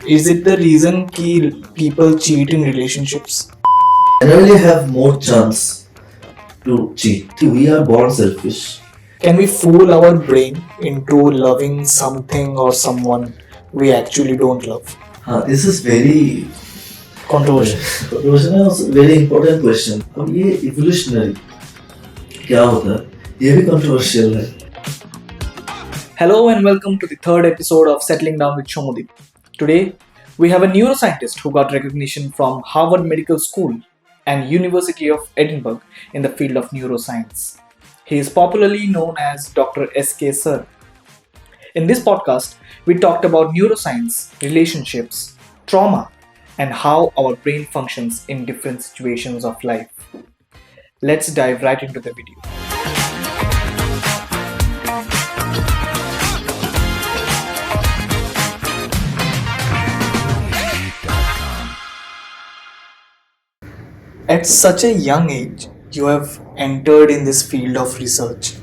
Is it the reason ki people cheat in relationships? Generally have more chance to cheat. We are born selfish. Can we fool our brain into loving something or someone we actually don't love? This is very Controversial. controversial and also very important question. अब ये evolutionary क्या होता है ये भी controversial है. Hello and welcome to the third episode of Settling Down with Shomodip. Today, we have a neuroscientist who got recognition from Harvard Medical School and University of Edinburgh in the field of neuroscience. He is popularly known as Dr. S.K. Sir. In this podcast, we talked about neuroscience, relationships, trauma, and how our brain functions in different situations of life. Let's dive right into the video. At such a young age, you have entered in this field of research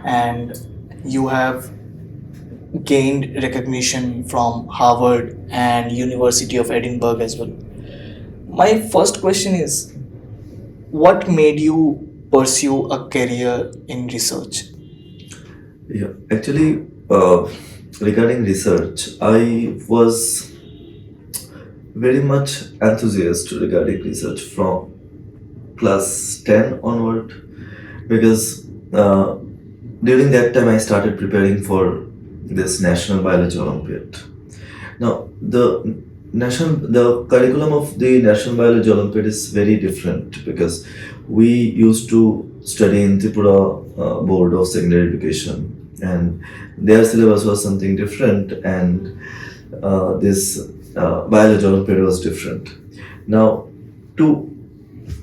and you have gained recognition from Harvard and University of Edinburgh as well. My first question is, what made you pursue a career in research? Yeah, actually, regarding research, I was very much enthusiastic regarding research from class 10 onward because during that time I started preparing for this National Biology Olympiad. Now, the curriculum of the National Biology Olympiad is very different because we used to study in Tripura Board of Secondary Education, and their syllabus was something different, and this Biology Olympiad was different. Now, to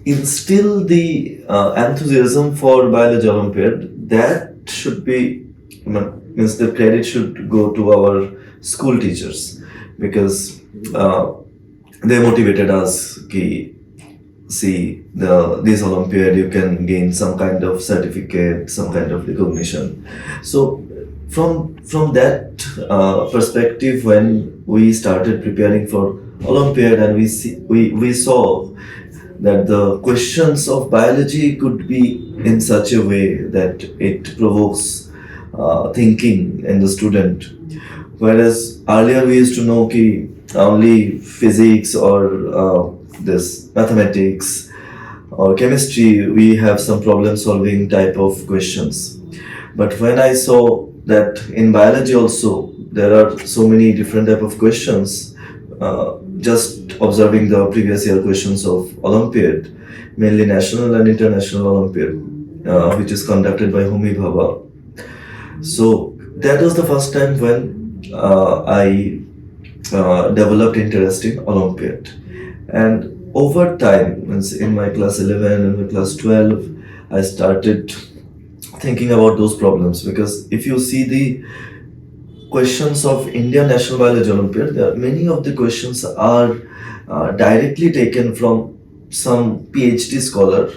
instill the enthusiasm for Biology Olympiad, that should be means the credit should go to our school teachers because they motivated us. Ki, see this Olympiad, you can gain some kind of certificate, some kind of recognition. So from that perspective, when we started preparing for Olympiad, and we saw that the questions of biology could be in such a way that it provokes thinking in the student. Whereas earlier we used to know ki only physics or this mathematics or chemistry, we have some problem solving type of questions. But when I saw that in biology also there are so many different type of questions, just observing the previous year questions of Olympiad, mainly national and international Olympiad, which is conducted by Homi Bhabha. So that was the first time when I developed interest in Olympiad. And over time, means in my class 11 and my class 12, I started thinking about those problems because if you see the questions of Indian National Biology Olympiad, many of the questions are directly taken from some PhD scholar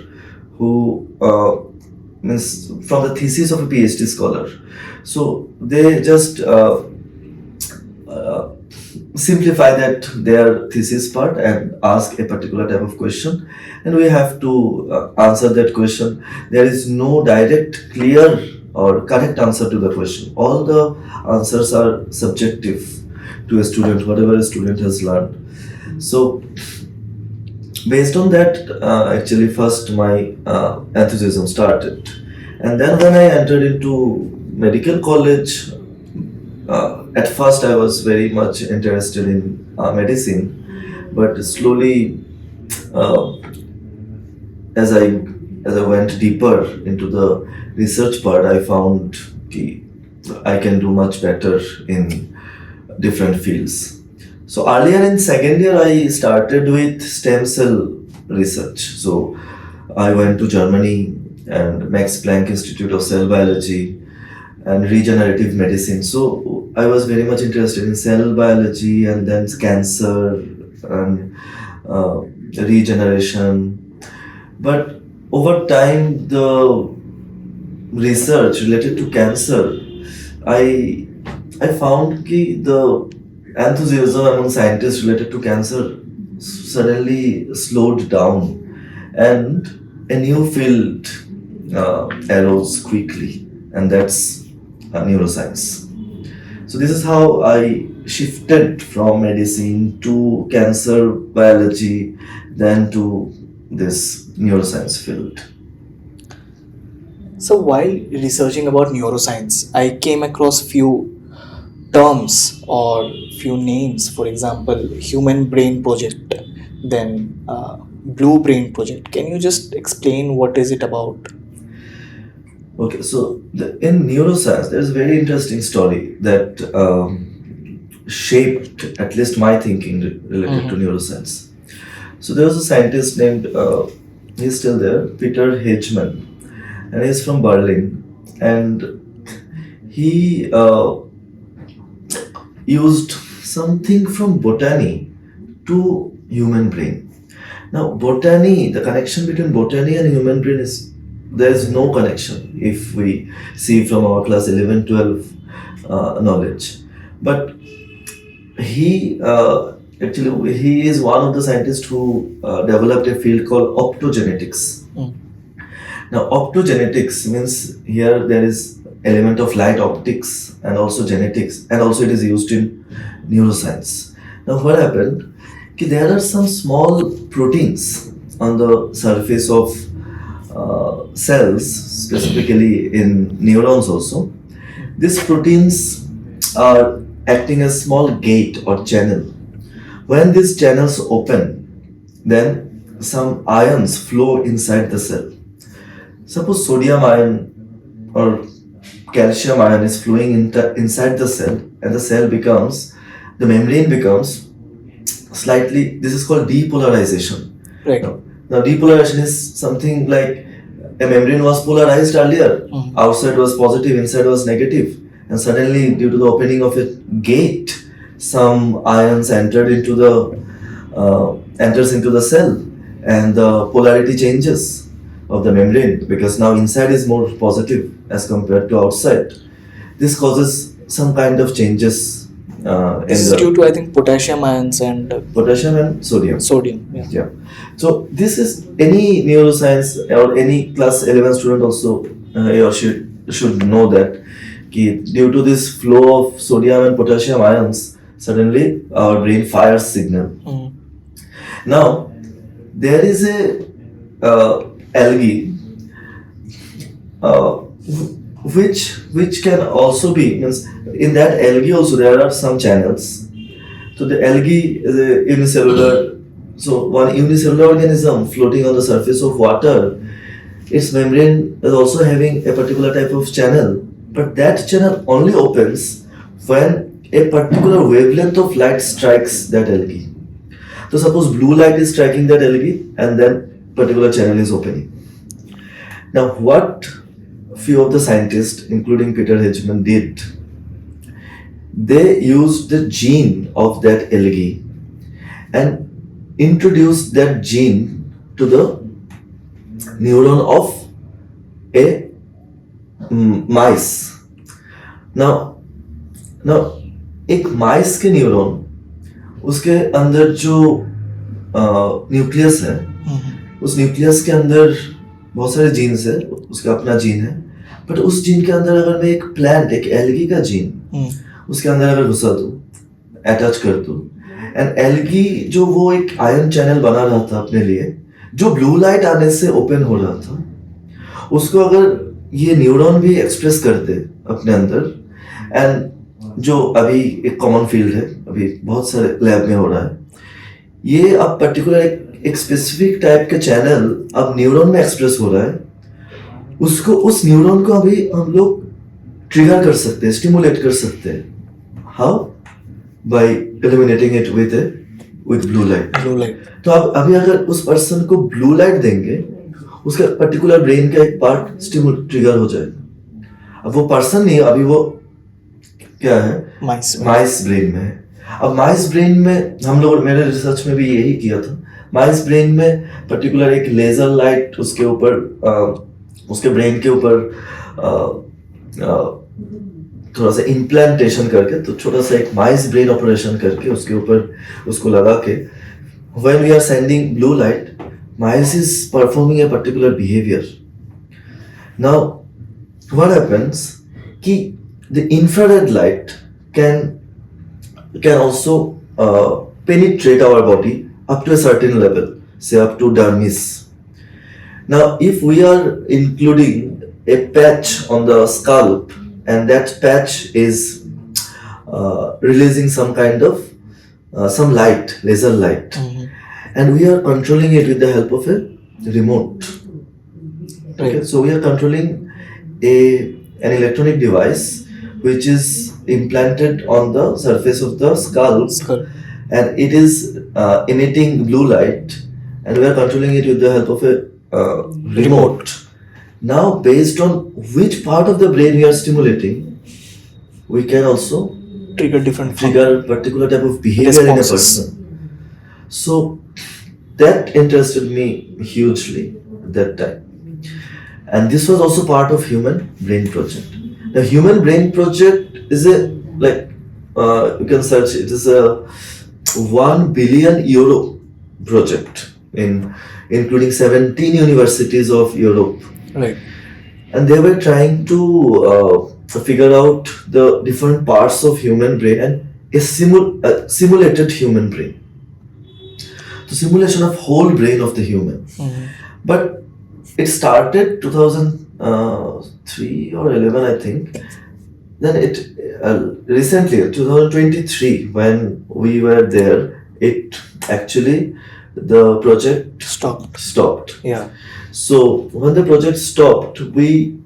who means from the thesis of a PhD scholar. So they just simplify that their thesis part and ask a particular type of question, and we have to answer that question. There is no direct, clear or correct answer to the question. All the answers are subjective to a student, whatever a student has learned. So based on that, actually first my enthusiasm started, and then when I entered into medical college, at first I was very much interested in medicine, but slowly uh, as I went deeper into the research part, I found I can do much better in different fields. So earlier in second year, I started with stem cell research. So I went to Germany and Max Planck Institute of Cell Biology and regenerative medicine. So I was very much interested in cell biology and then cancer and regeneration. But over time, the research related to cancer, I I found ki the enthusiasm among scientists related to cancer suddenly slowed down, and a new field arose quickly, and that's neuroscience. So this is how I shifted from medicine to cancer biology, then to this neuroscience field. So while researching about neuroscience, I came across few terms or few names. For example, Human Brain Project, then Blue Brain Project. Can you just explain what is it about? Okay, so in neuroscience, there's a very interesting story that shaped at least my thinking related to neuroscience. So there was a scientist named, he's still there, Peter Hedgeman, and he's from Berlin, and he used something from botany to human brain. Now, botany, the connection between botany and human brain is there is no connection if we see from our class 11, 12 knowledge. But he actually he is one of the scientists who developed a field called optogenetics. Mm. Now, optogenetics means here there is element of light optics and also genetics, and also it is used in neuroscience. Now, what happened? There are some small proteins on the surface of cells, specifically in neurons also. These proteins are acting as small gate or channel. When these channels open, then some ions flow inside the cell. Suppose sodium ion or calcium ion is flowing inside the cell, and the cell becomes, the membrane becomes slightly, this is called depolarization. Right. Now depolarization is something like a membrane was polarized earlier. Outside was positive, inside was negative, and suddenly due to the opening of a gate, some ions enters into the cell, and the polarity changes of the membrane, because now inside is more positive as compared to outside. This causes some kind of changes This is due to, I think, potassium ions and potassium and sodium. sodium. Yeah. Yeah. So this is any neuroscience or any class 11 student also he or she should know that due to this flow of sodium and potassium ions, suddenly our brain fires signal. Mm. Now there is a algae which can also be, means in that algae also there are some channels. So the algae is a unicellular, so one unicellular organism floating on the surface of water. Its membrane is also having a particular type of channel, but that channel only opens when a particular wavelength of light strikes that algae. So suppose blue light is striking that algae, and then particular channel is opening. Now what few of the scientists, including Peter Hedgeman, did, they used the gene of that algae and introduced that gene to the neuron of a mice. Now एक माइस के neuron, उसके अंदर जो nucleus है, उस nucleus के अंदर बहुत सारे जीन्स है, उसका अपना जीन है, बट उस जीन के अंदर अगर मैं एक प्लांट, एक एल्गी का जीन उसके अंदर अगर घुसा दूं, अटैच कर दूं, एंड एल्गी जो वो एक आयन चैनल बना रहा था अपने लिए, जो ब्लू लाइट आने से ओपन हो रहा था, उसको अगर ये न्यूरॉन भी एक्सप्रेस करते अपने अंदर, एंड जो अभी एक कॉमन फील्ड है, अभी बहुत सारे लैब में हो रहा है, ये अब पर्टिकुलर एक स्पेसिफिक टाइप के चैनल अब न्यूरॉन में एक्सप्रेस हो रहा है, उसको, उस न्यूरॉन को अभी हम लोग ट्रिगर कर सकते हैं, स्टिमुलेट कर सकते हैं. How? By illuminating it with blue light. Blue light. तो अब अभी अगर उस पर्सन को ब्लू लाइट देंगे, उसका पर्टिकुलर ब्रेन का एक पार्ट ट्रिगर हो जाएगा. अब वो पर्सन नहीं, अभी वो क्या है, माइस ब्रेन में है. अब माइस ब्रेन में हम लोग, मेरे रिसर्च में भी यही किया था, माइस ब्रेन में पर्टिकुलर एक लेजर लाइट उसके ऊपर, उसके ब्रेन के ऊपर थोड़ा सा इम्प्लांटेशन करके, तो छोटा सा एक माइस ब्रेन ऑपरेशन करके उसके ऊपर उसको लगा के, when we are sending blue light, mice is performing a particular behavior. Now what happens ki the infrared light can also penetrate our body up to a certain level, say up to dermis. Now if we are including a patch on the scalp, and that patch is releasing some kind of some light, laser light, and we are controlling it with the help of a remote. Okay, so we are controlling an electronic device which is implanted on the surface of the skull, and it is emitting blue light, and we are controlling it with the help of a remote. Now, based on which part of the brain we are stimulating, we can also Trigger different trigger particular type of behavior in a Responses. person. So that interested me hugely at that time, and this was also part of Human Brain Project. The Human Brain Project is a, like, you can search it, is a €1 billion project including 17 universities of Europe, Right. and they were trying to figure out the different parts of human brain and a simulated human brain, the simulation of whole brain of the human. But it started 2003 or 11, I think. Then it recently 2023, when we were there, it actually, the project stopped. Yeah. So when the project stopped, we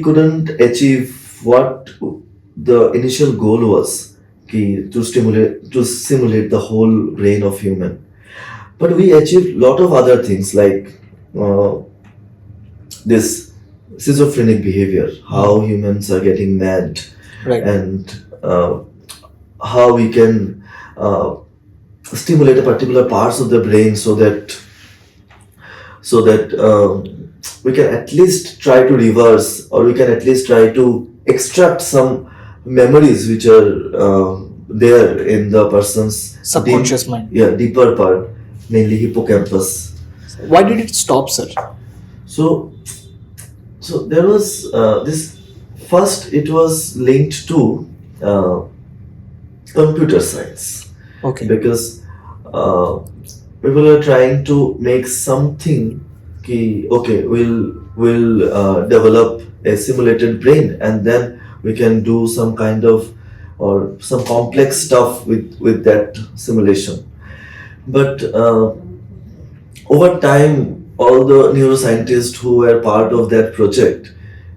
couldn't achieve what the initial goal was, to simulate the whole brain of human. But we achieved lot of other things, like this schizophrenic behavior, how humans are getting mad, Right. and how we can stimulate a particular parts of the brain so that we can at least try to reverse, or we can at least try to extract some memories which are there in the person's Subconscious mind. deeper part, mainly hippocampus. Why did it stop, sir? So there was this, first it was linked to computer science, Okay. because people are trying to make something okay, we'll develop a simulated brain, and then we can do some kind of, or some complex stuff with that simulation. But over time, all the neuroscientists who were part of that project,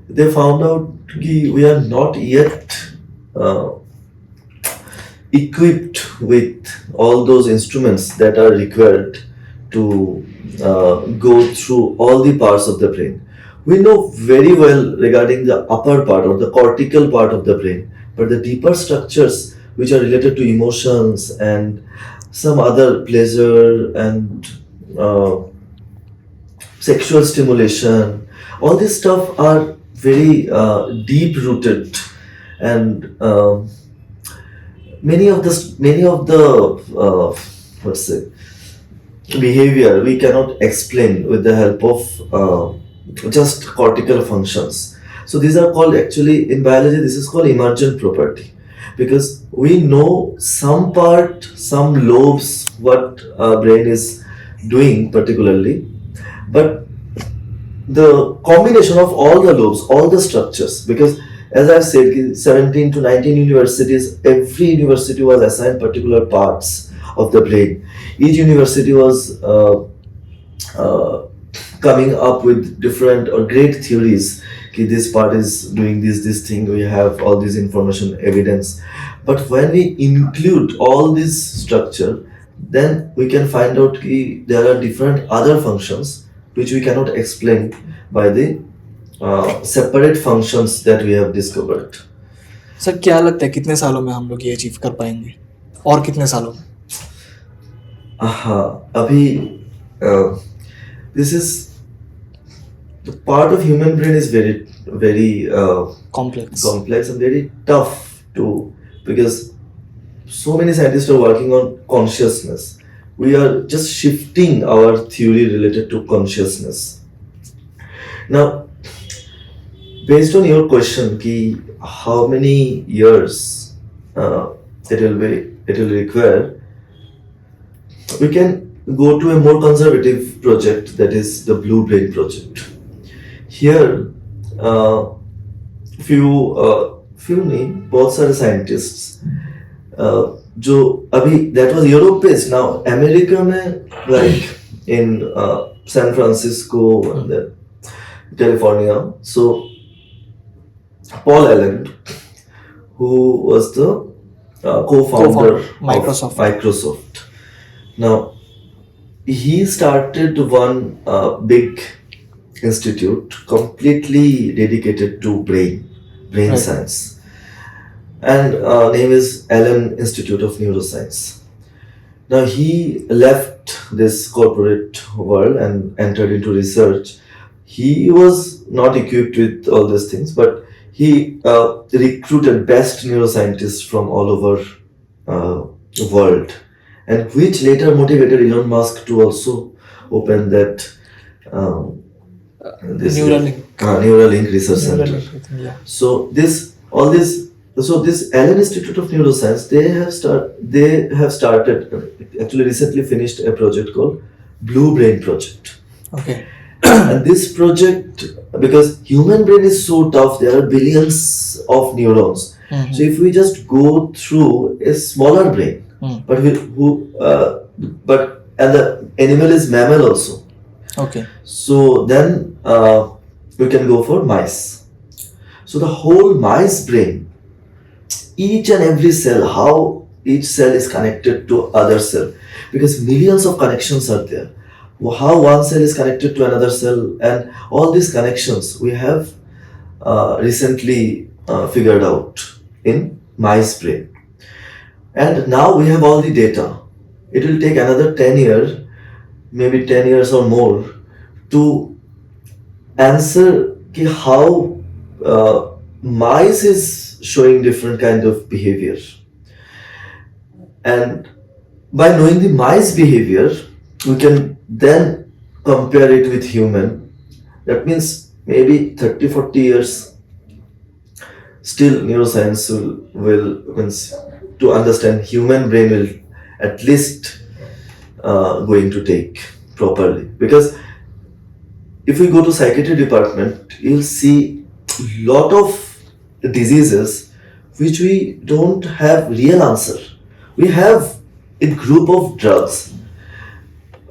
they found out we are not yet equipped with all those instruments that are required to go through all the parts of the brain. We know very well regarding the upper part, or the cortical part of the brain, but the deeper structures which are related to emotions and some other pleasure and sexual stimulation, all this stuff are very deep rooted, and many of the what's it, behavior we cannot explain with the help of just cortical functions. So these are called, actually in biology, this is called emergent property, because we know some part, some lobes, what brain is doing particularly, but the combination of all the lobes, all the structures, because as I've said, 17 to 19 universities, every university was assigned particular parts of the brain. Each university was coming up with different or great theories. This part is doing this thing, we have all this information, evidence. But when we include all this structure, then we can find out there are different other functions which we cannot explain by the separate functions that we have discovered. Sir क्या लगता है कितने सालों में हम लोग ये achieve कर पाएंगे, और कितने सालों में? हाँ, अभी this is the part of human brain is very Complex. complex and very tough to, because so many scientists are working on consciousness. We are just shifting our theory related to consciousness. Now, based on your question, ki how many years it will require, we can go to a more conservative project, that is the Blue Brain project. Here, few नहीं, बहुत सारे scientists जो अभी, that was Europe based, now America में, like in San Francisco and then California. So Paul Allen, who was the co-founder of Microsoft. Microsoft. Now, he started one big institute completely dedicated to brain Right. science, and name is Allen Institute of Neuroscience. Now he left this corporate world and entered into research. He was not equipped with all these things, but he recruited best neuroscientists from all over the world, and which later motivated Elon Musk to also open that this Neuralink. Neuralink Research Center. Neuralink, I think, yeah. So this Allen Institute of Neuroscience, they have started, actually recently finished a project called Blue Brain Project. Okay. And this project, because human brain is so tough, there are billions of neurons. Mhm. So if we just go through a smaller brain, Mm. and the animal is mammal also. Okay. So then we can go for mice. So the whole mice brain, each and every cell, how each cell is connected to other cell, because millions of connections are there. How one cell is connected to another cell, and all these connections we have recently figured out in mice brain. And now we have all the data. It will take another 10 years, maybe 10 years or more, to answer ki how mice is showing different kind of behavior. And by knowing the mice behavior, we can then compare it with human. That means maybe 30-40 years still neuroscience will means to understand human brain will at least going to take properly. Because if we go to psychiatry department, you'll see lot of diseases which we don't have real answer. We have a group of drugs.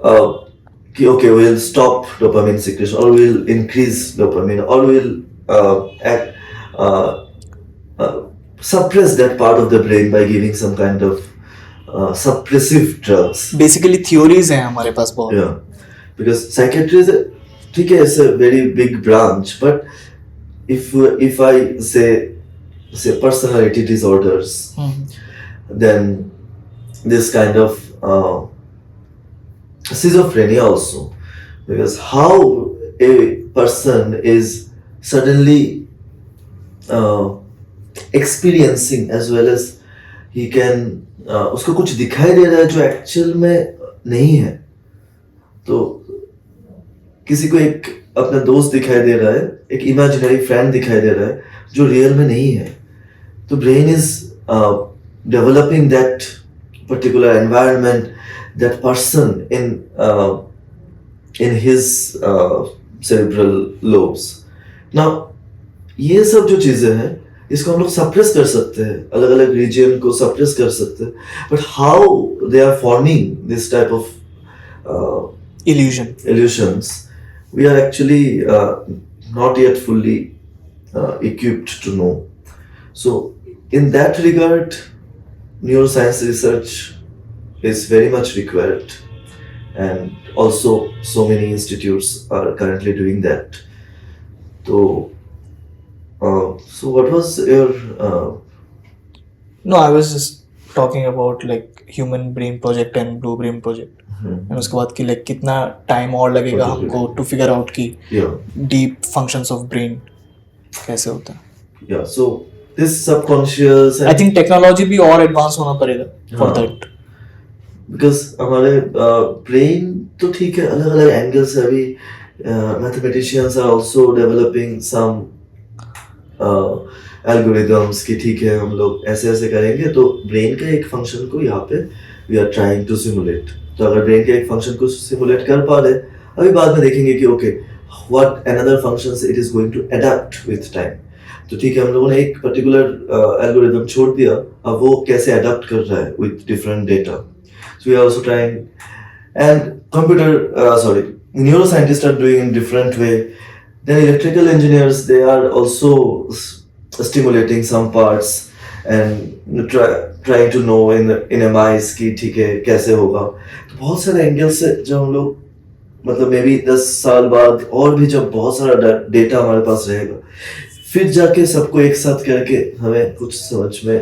Okay, we'll stop dopamine secretion, or we'll increase dopamine, or we'll suppress that part of the brain by giving some kind of suppressive drugs. Basically theories हैं हमारे पास बहुत. Yeah, because psychiatry is it's a very big branch, but if I say personality disorders, Mhm. then this kind of schizophrenia also, because how a person is suddenly experiencing as well as he can उसको कुछ दिखाई दे रहा है जो actual में नहीं है. तो किसी को एक अपना दोस्त दिखाई दे रहा है, एक इमेजिनरी फ्रेंड दिखाई दे रहा है जो रियल में नहीं है. तो brain is developing that particular environment, that person in his cerebral lobes. Now ये सब जो चीजें हैं इसको हम लोग सप्रेस कर सकते हैं, अलग अलग रीजन को सप्रेस कर सकते हैं, but how they are forming this type of illusions, we are actually not yet fully equipped to know. So in that regard, neuroscience research is very much required, and also so many institutes are currently doing that. So what was your No, I was just talking about like Human Brain Project and Blue Brain Project. And उसके बाद कि like कितना time और लगेगा हमको to figure out कि Yeah. Deep functions of brain कैसे होता है. Yeah. So this subconscious I think technology भी और एडवांस होना पड़ेगा फॉर हाँ. दैट. बिकॉज हमारे ब्रेन तो ठीक है, अलग अलग एंगल से अभी mathematicians are also developing some algorithms कि ठीक है हम लोग ऐसे ऐसे करेंगे तो ब्रेन का एक फंक्शन को यहाँ पे we are trying to simulate. तो अगर ब्रेन के एक फंक्शन को सिमुलेट कर पा रहे, अभी बाद में देखेंगे कि okay what another functions it is going to adapt with time. तो ठीक है, हम लोगों ने एक पर्टिकुलर एल्गोरिदम छोड़ दिया, अब वो कैसे अडेप्ट कर रहा है with different data. So we are also trying, and neuroscientists are doing in different way. Then electrical engineers, they are also stimulating some parts and trying to know in MIs कि ठीक है कैसे होगा. तो बहुत सारे एंगल से जब हम लोग मतलब मे बी 10 साल बाद और भी जब बहुत सारा डेटा हमारे पास रहेगा, फिर जाके सबको एक साथ करके हमें कुछ समझ में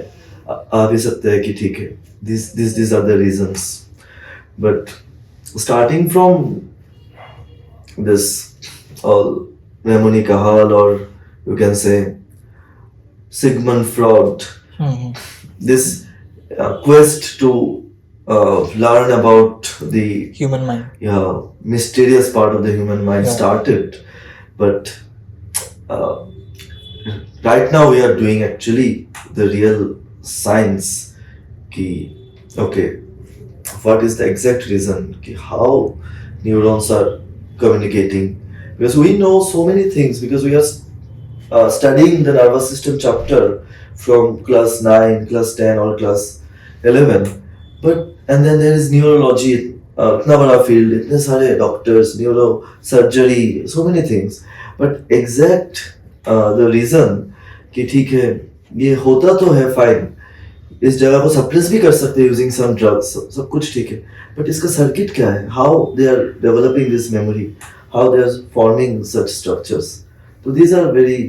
आ भी सकता है कि ठीक है these are the reasons. But starting from this all Remy Cahal, or you can say Sigmund Freud, this quest to learn about the Human mind. mysterious part of the human mind started. But right now we are doing actually the real science ki okay what is the exact reason ki how neurons are communicating, because we know so many things because we are studying the nervous system chapter from class 9, class 10 or class 11. But and then there is neurology, इतना बड़ा field, इतने सारे doctors, neurosurgery, so many things. But exact the reason कि ठीक है ये होता तो है फाइन, इस जगह को सप्रेस भी कर सकते हैं यूजिंग सम ड्रग्स, सब कुछ ठीक है, बट इसका सर्किट क्या है, how they are developing this memory, how they are forming such structures. तो these are very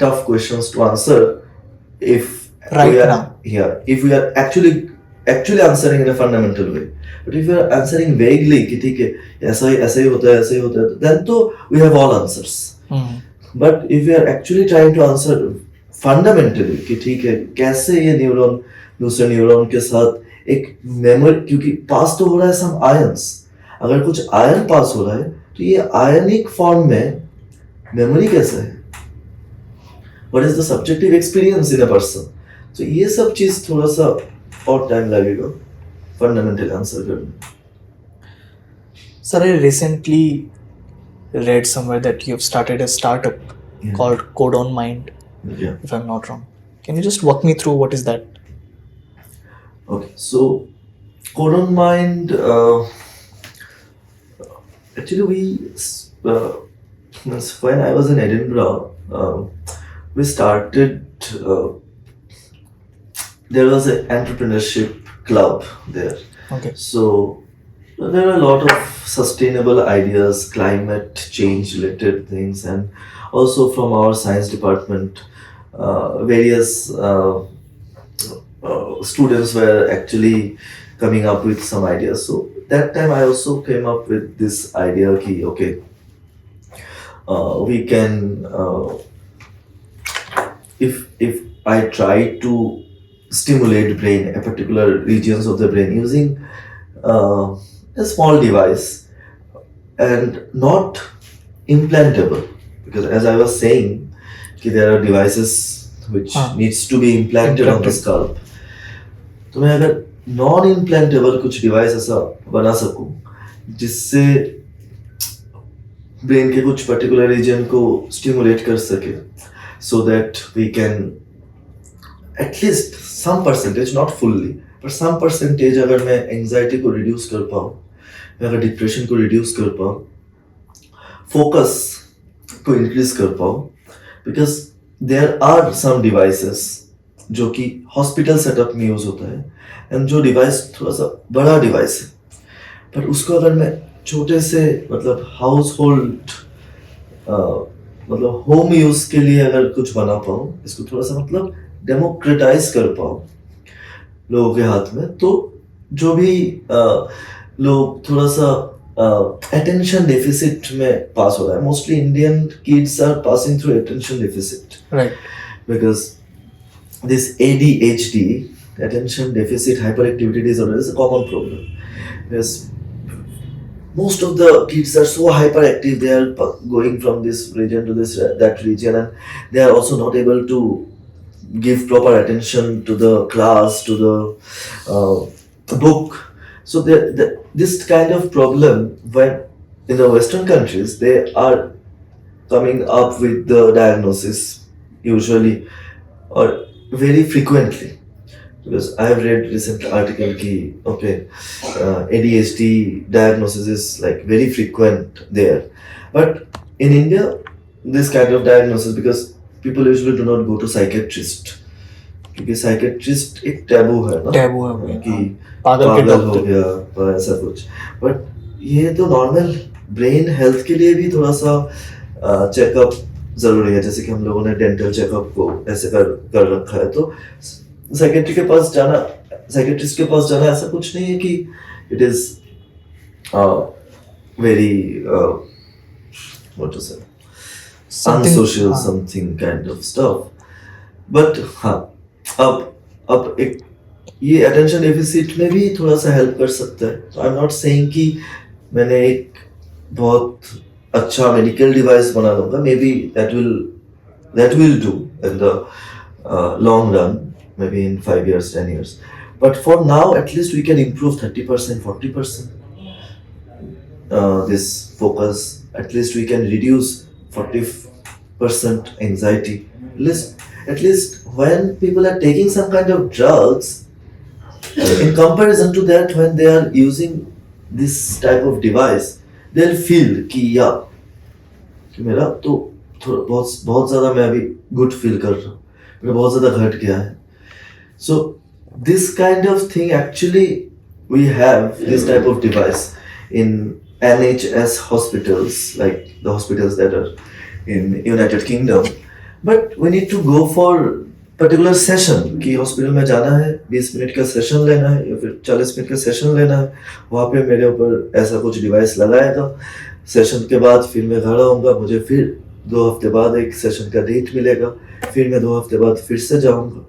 tough questions to answer if Right we are now. if we are actually answering in a fundamental way. But if we are answering vaguely कि ठीक है ऐसा ही होता है ऐसा ही होता है, then तो we have all answers. But if we are actually trying to answer fundamentally कि ठीक है कैसे ये न्यूरॉन दूसरे न्यूरॉन के साथ एक मेमोरी, क्योंकि पास तो हो रहा है सम आयंस, अगर कुछ आयन पास हो रहा है तो ये आयनिक फॉर्म में मेमोरी कैसे है, what is the subjective experience in a person. तो ये सब चीज थोड़ा सा और टाइम लगेगा फंडामेंटल आंसर करने. Sir, I recently read somewhere that you have started a startup called Code on Mind, Yeah. if I'm not wrong. Can you just walk me through what is that? Okay, so Code on Mind, actually when I was in Edinburgh, we started, there was an entrepreneurship club there. Okay. So there are a lot of sustainable ideas, climate change related things, and also from our science department, various students were actually coming up with some ideas. So that time I also came up with this idea ki okay, we can if I try to stimulate brain, a particular regions of the brain using a small device and not implantable, because as I was saying कि there are devices which needs to be implanted on the scalp. तो मैं अगर non implantable कुछ device ऐसा बना सकूं जिससे brain के कुछ पर्टिकुलर रीजन को स्टिमुलेट कर सके, so that we can at least some percentage, not fully, but some percentage अगर मैं एंजाइटी को रिड्यूस कर पाऊँ, मैं अगर डिप्रेशन को रिड्यूस कर पाऊँ, फोकस को इंक्रीज कर पाऊँ, because there are some devices जो कि हॉस्पिटल सेटअप में यूज होता है, एंड जो डिवाइस थोड़ा सा बड़ा डिवाइस है, पर उसको अगर मैं छोटे से मतलब हाउस होल्ड मतलब होम यूज के लिए अगर कुछ बना पाऊँ, इसको थोड़ा सा मतलब डेमोक्रेटाइज कर पाऊँ लोगों के हाथ में, तो जो भी लोग थोड़ा सा अटेंशन डेफिसिट में पास हो रहा है, mostly Indian kids are passing through attention deficit Right. Because this ADHD, attention deficit hyperactivity disorder, is a common problem. Yes, most of the kids are so hyperactive. They are going from this region to this that region, and they are also not able to give proper attention to the class, to the book. So this kind of problem, when in the Western countries, they are coming up with the diagnosis usually or very frequently, because I have read recent article ki okay, ADHD diagnosis is like very frequent there, but in India this kind of diagnosis, because people usually do not go to psychiatrist, क्योंकि psychiatrist एक taboo है ना, taboo है वो, कि पागल के पागल हो डॉक्टर। गया और ऐसा कुछ, बट ये तो नॉर्मल ब्रेन हेल्थ के लिए भी थोड़ा सा चेकअप जरूरी है, जैसे कि हम लोगों ने डेंटल चेकअप को ऐसे कर रखा है, तो साइकेट्री के पास जाना, साइकेट्रिस्ट के पास जाना ऐसा कुछ नहीं है कि it is very what to say unsocial हाँ। Something kind of stuff, but हाँ, अब एक ये अटेंशन डेफिसिट में भी थोड़ा सा हेल्प कर सकता है। आई एम नॉट सेइंग कि मैंने एक बहुत अच्छा मेडिकल डिवाइस बना लूंगा, may be that will do in the long run, may be in 5 years 10 years, but for now at least we can improve 30% 40% this focus, at least we can reduce 40% anxiety, at least when people are taking some kind of drugs, in comparison to that, when they are using this type of device, they'll feel कि या कि मेरा तो बहुत बहुत ज़्यादा मैं अभी गुड फील कर रहा हूँ, मेरा बहुत ज़्यादा घट गया है। So this kind of thing, actually we have this type of device in NHS hospitals, like the hospitals that are in United Kingdom, but we need to go for particular session कि hospital में जाना है, 20 minute का session लेना है या फिर 40 minute का सेशन लेना है, वहाँ पे मेरे ऊपर ऐसा कुछ डिवाइस लगाएगा, सेशन के बाद फिर मैं घर आऊँगा, मुझे फिर 2 हफ्ते बाद एक सेशन का डेट मिलेगा, फिर मैं 2 हफ्ते बाद फिर से जाऊँगा,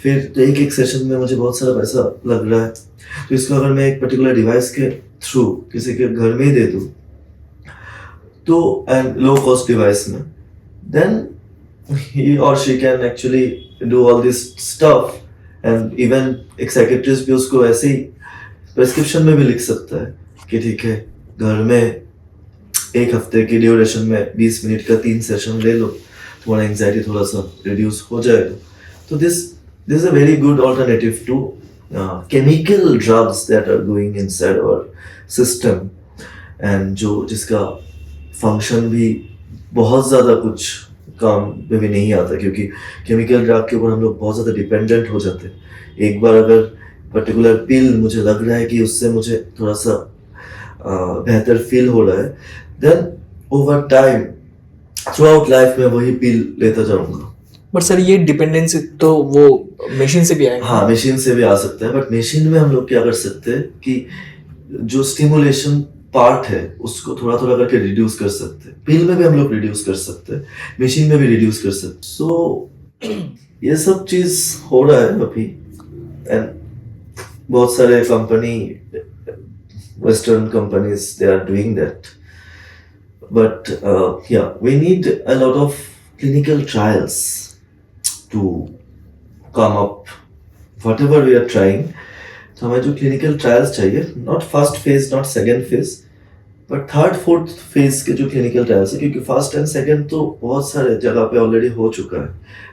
फिर तो एक सेशन में मुझे बहुत सारा पैसा लग रहा है, तो इसको अगर मैं एक पर्टिकुलर डिवाइस के थ्रू किसी के घर में ही दे दूँ, तो एंड लो कॉस्ट डिवाइस में, then he or she can actually do all this stuff, and even एक साइकेट्रिस्ट भी उसको ऐसे ही प्रेस्क्रिप्शन में भी लिख सकता है कि ठीक है, घर में 1 हफ्ते की ड्यूरेशन में 20 मिनट का 3 सेशन ले लो, तुम्हारा एंजाइटी थोड़ा सा रिड्यूस हो जाएगा। तो this is a very good alternative to chemical drugs that are going inside our system, and जिसका फंक्शन भी बहुत ज़्यादा कुछ काम में भी नहीं आता, क्योंकि केमिकल ड्रग के ऊपर हम लोग बहुत ज़्यादा डिपेंडेंट हो जाते हैं। एक बार अगर पर्टिकुलर पिल मुझे लग रहा है कि उससे मुझे थोड़ा सा बेहतर फील हो रहा है, then over time throughout life में वही पिल लेता जाऊंगा। बट सर ये डिपेंडेंसी तो वो मशीन से भी आएगा। हाँ, मशीन से भी आ सकता है, बट मशीन में हम लोग क्या कर सकते हैं कि जो स्टिमुलेशन पार्ट है उसको थोड़ा थोड़ा करके रिड्यूस कर सकते हैं। पिल में भी हम लोग रिड्यूस कर सकते हैं, मशीन में भी रिड्यूस कर सकते हैं। सो ये सब चीज हो रहा है अभी, एंड बहुत सारे company, western companies, they are doing that, but yeah we need a lot of clinical trials to come up whatever we are trying. तो हमें जो क्लिनिकल ट्रायल्स चाहिए, not first phase, not second phase, but third fourth phase के जो clinical trials है, क्योंकि first and second तो बहुत सारे जगह पे ऑलरेडी हो चुका है,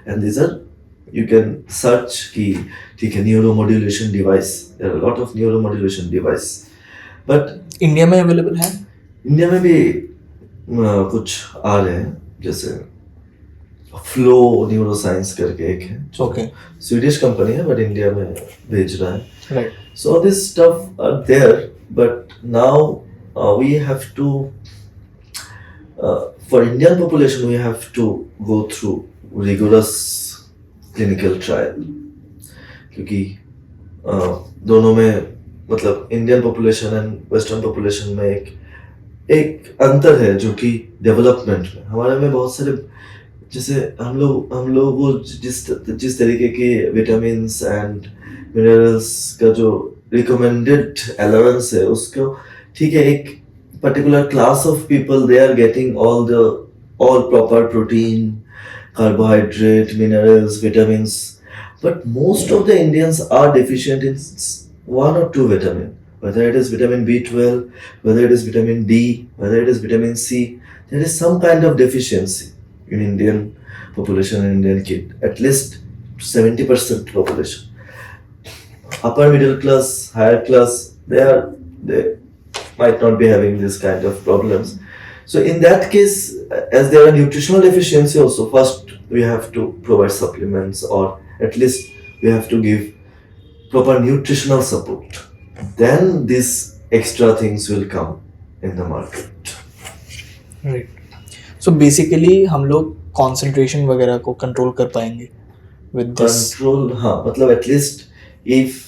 and this are you can search कि ठीक है, neuromodulation device, there are lot of neuromodulation device, but India में अवेलेबल है। इंडिया में भी कुछ आ रहे हैं, जैसे फ्लो न्यूरोसाइंस करके एक है, ओके, स्वीडिश कंपनी है, बट इंडिया में भेज रहा है। Right. So this stuff are there, but now we have to, for Indian population, we have to go through rigorous clinical trial, क्योंकि दोनों में मतलब Indian population and western population में एक एक अंतर है जो कि डेवलपमेंट में हमारे में बहुत सारे, जैसे हम लोग वो जिस जिस तरीके के विटामिन्स एंड मिनरल्स का जो रिकमेंडेड अलाउंस है उसको, ठीक है, एक particular class of people they are getting all proper protein, carbohydrate, minerals, vitamins, but most of the Indians are deficient in one or two vitamin, whether it is vitamin B12, whether it is vitamin D, whether it is vitamin C. There is some kind of deficiency in Indian population and Indian kid, at least 70% population. Upper middle class, higher class, they might not be having this kind of problems. So in that case, as there are nutritional deficiency also, first we have to provide supplements, or at least we have to give proper nutritional support. Then these extra things will come in the market. Right. So basically हम लोग concentration वगैरह को control कर पाएंगे with this. Control, हाँ, मतलब at least if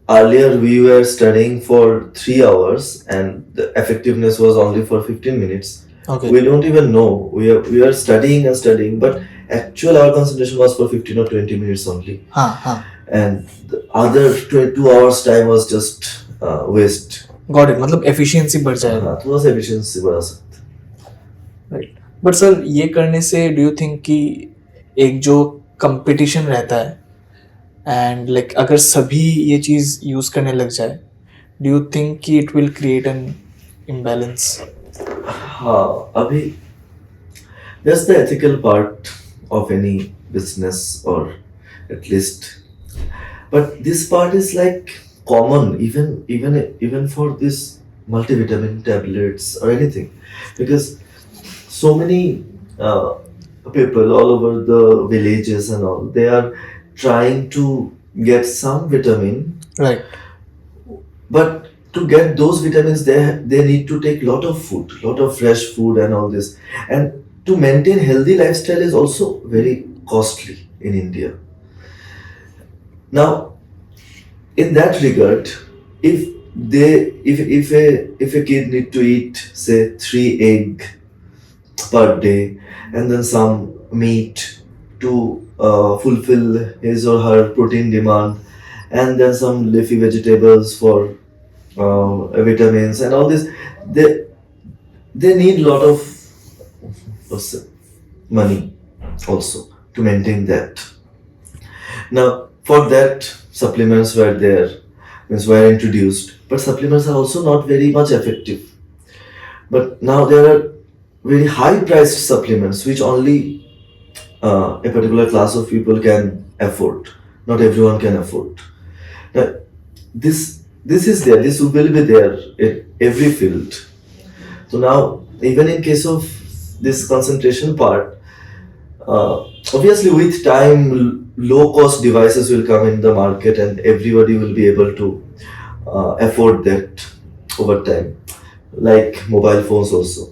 earlier we were studying for 3 hours and the effectiveness was only for 15 minutes, okay. we don't even know. We are studying and studying, but actual our concentration was for 15 or 20 minutes only, हाँ हाँ. and the other 2 hours time was just waste. Got it. मतलब efficiency बढ़ जाएगा. हाँ, थोड़ा सा efficiency बढ़ा सकते हैं. राइट. बट सर ये करने से डू यू थिंक कि एक जो कंपटीशन रहता है एंड लाइक अगर सभी ये चीज़ यूज़ करने लग जाए, डू यू थिंक कि it will create an imbalance? हाँ, अभी that's the ethical part of any business, or at least, but this part is like common even for this multivitamin tablets or anything, because so many people all over the villages and all, they are trying to get some vitamin, right. but to get those vitamins they need to take lot of food, lot of fresh food and all this, and to maintain healthy lifestyle is also very costly in India. Now in that regard, if they if a kid need to eat say 3 egg per day and then some meat to fulfill his or her protein demand, and then some leafy vegetables for vitamins and all this, they need lot of money also to maintain that. Now for that supplements were there, means were introduced, but supplements are also not very much effective. But now there are very high priced supplements which only a particular class of people can afford. Not everyone can afford. Now this is there, this will be there in every field. So now even in case of this concentration part, obviously with time low cost devices will come in the market and everybody will be able to afford that over time, like mobile phones also.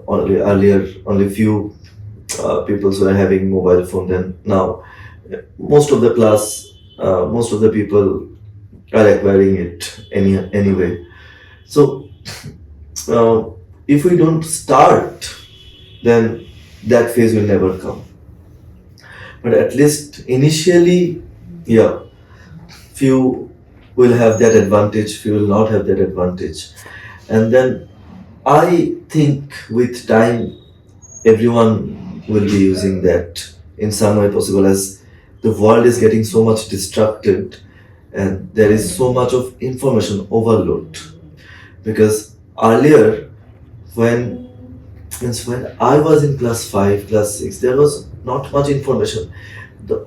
Earlier only few people were having mobile phone, then now most of the people are acquiring it anyway. So if we don't start, then that phase will never come. But at least initially, yeah, few will have that advantage, few will not have that advantage, and then I think with time everyone will be using that in some way possible, as the world is getting so much distracted and there is so much of information overload. Because earlier when I was in class 5, class 6, there was not much information.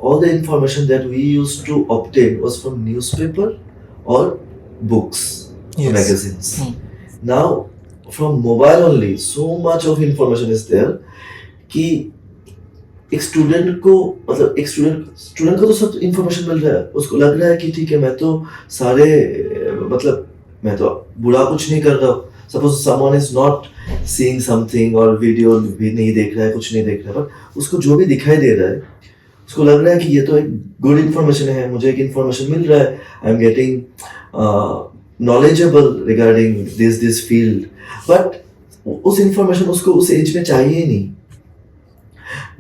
All the information that we used to obtain was from newspaper or books, Yes. magazines. Now from mobile only so much of information is there कि एक student को, मतलब एक student को तो सब information मिल रहा है, उसको लग रहा है कि ठीक है मैं तो सारे, मतलब मैं तो बुरा कुछ नहीं कर रहा हूँ. Suppose someone is not seeing something और वीडियो भी नहीं देख रहा है, कुछ नहीं देख रहा है, बट उसको जो भी दिखाई दे रहा है उसको लग रहा है कि ये तो एक गुड इन्फॉर्मेशन है, मुझे एक इन्फॉर्मेशन मिल रहा है, I am getting knowledgeable regarding this field, but उस information उसको उस age में चाहिए ही नहीं.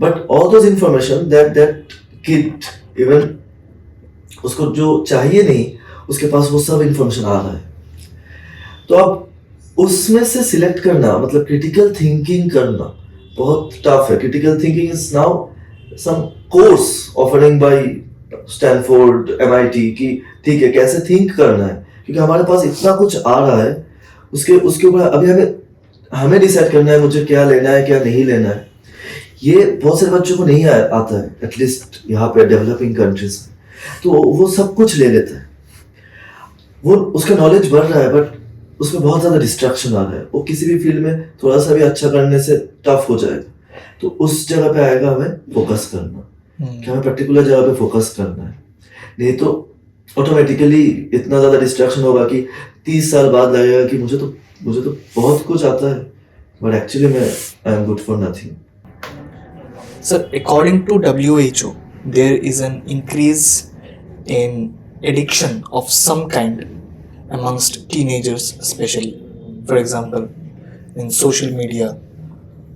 But all those information that kid, even उसको जो चाहिए नहीं, उसके पास वो सब information आ रहा है. तो अब उसमें से सिलेक्ट करना, मतलब क्रिटिकल थिंकिंग करना बहुत टफ है. Critical thinking is now some course offering by Stanford, MIT की ठीक है कैसे थिंक करना है, क्योंकि हमारे पास इतना कुछ आ रहा है. उसके ऊपर अभी हमें डिसाइड करना है मुझे क्या लेना है क्या नहीं लेना है. ये बहुत सारे बच्चों को नहीं आता है, एटलीस्ट यहाँ पे डेवलपिंग कंट्रीज में. तो वो सब कुछ ले लेता है, वो उसका नॉलेज बढ़ रहा है, बट उसमें बहुत ज़्यादा डिस्ट्रैक्शन आ रहा है. वो किसी भी फील्ड में थोड़ा सा भी अच्छा करने से टफ हो जाएगा. तो उस जगह पे आएगा हमें फोकस करना, कि हमें पर्टिकुलर जगह पे फोकस करना है. नहीं तो ऑटोमेटिकली इतना ज़्यादा डिस्ट्रैक्शन होगा कि 30 साल बाद लगेगा कि मुझे तो बहुत कुछ आता है, बट एक्चुअली मैं I am good for nothing. Sir, according to WHO, there is an increase in addiction of some kind amongst teenagers, especially, for example, in social media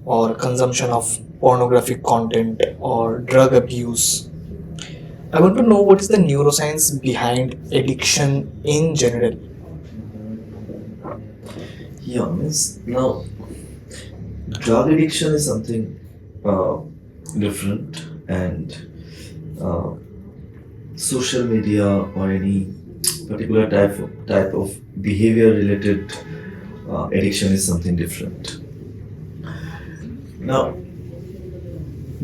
or consumption of pornographic content or drug abuse. I want to know what is the neuroscience behind addiction in general. Yeah, means now drug addiction is something different, and social media or any particular type of behavior related addiction is something different. Now,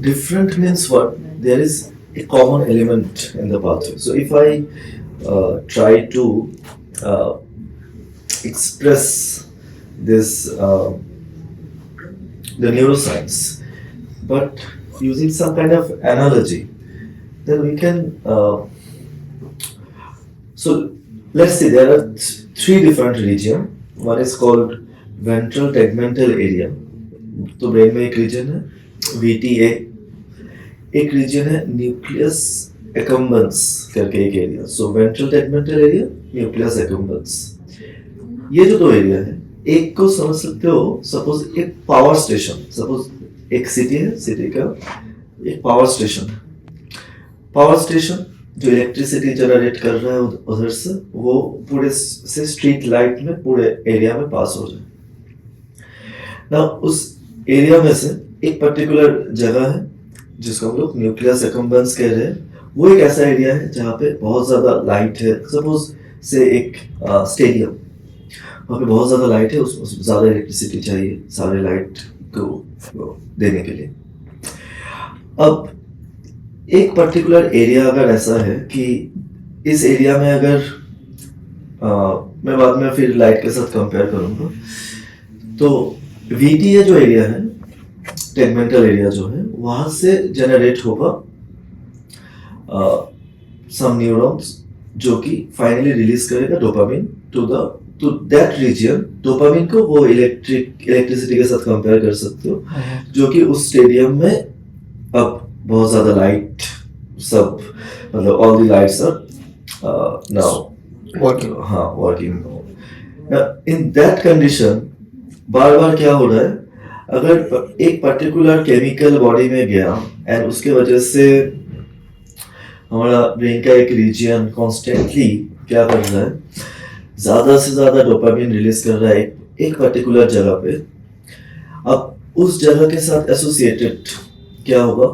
different means what? There is a common element in the pathway. So if I try to express this the neuroscience, but using some kind of analogy, then we can so let's say there are three different regions. One is called ventral tegmental area, तो brain में एक reason है VTA, एक reason है nucleus एक्कम्बेंस करके एक area. सो ventral tegmental area, nucleus एक्कम्बेंस, ये जो दो एरिया है, एक को समझ सकते हो सपोज एक पावर स्टेशन. सपोज एक सिटी है, सिटी का एक पावर स्टेशन है. पावर स्टेशन जो इलेक्ट्रिसिटी जनरेट कर रहा है उधर से, वो पूरे से स्ट्रीट लाइट में पूरे एरिया में पास हो जाए ना. उस एरिया में से एक पर्टिकुलर जगह है जिसको हम लोग न्यूक्लियस एक्कम्बेंस कह रहे हैं. वो एक ऐसा एरिया है जहाँ पे बहुत ज़्यादा लाइट है. सपोज से एक स्टेडियम, वहाँ पे बहुत ज़्यादा लाइट है, उसमें ज़्यादा इलेक्ट्रिसिटी चाहिए सारे लाइट को देने के लिए. अब एक पर्टिकुलर एरिया अगर ऐसा है कि इस एरिया में अगर मैं बाद में फिर लाइट के साथ कंपेयर करूँगा, तो VTA जो एरिया है, टेगमेंटल एरिया जो है, वहाँ से जनरेट होगा सम न्यूरॉन्स जो कि फाइनली रिलीज करेगा dopamine to that region. Dopamine को वो इलेक्ट्रिसिटी के साथ कंपेयर कर सकते हो, जो कि उस स्टेडियम में अब बहुत ज़्यादा लाइट, सब मतलब all the lights are now working. In that condition बार बार क्या हो रहा है, अगर एक पर्टिकुलर केमिकल बॉडी में गया एंड उसके वजह से हमारा ब्रेन का एक रीजन कॉन्स्टेंटली क्या कर रहा है, ज़्यादा से ज़्यादा डोपामिन रिलीज कर रहा है एक पर्टिकुलर जगह पे. अब उस जगह के साथ एसोसिएटेड क्या होगा,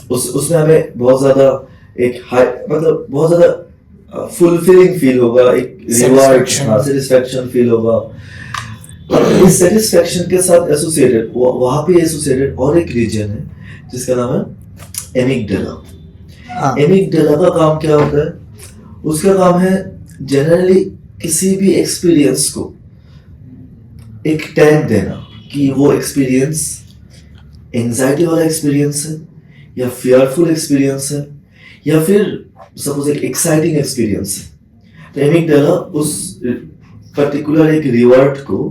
उसमें हमें बहुत ज़्यादा एक हाई, मतलब बहुत ज़्यादा फुलफिलिंग फील होगा, एक रिवार्ड, सेटिस्फैक्शन फील होगा. इस सेटिस्फैक्शन के साथ एसोसिएटेड वहाँ पे एसोसिएटेड और एक रीजन है जिसका नाम है एमिगडाला. एमिगडाला का काम क्या होता है, उसका काम है जनरली किसी भी एक्सपीरियंस को एक टैग देना कि वो एक्सपीरियंस एंजाइटी वाला एक्सपीरियंस है या फियरफुल एक्सपीरियंस है या फिर सपोज एक एक्साइटिंग एक्सपीरियंस है. तो एमिगडाला उस पर्टिकुलर एक रिवार्ड को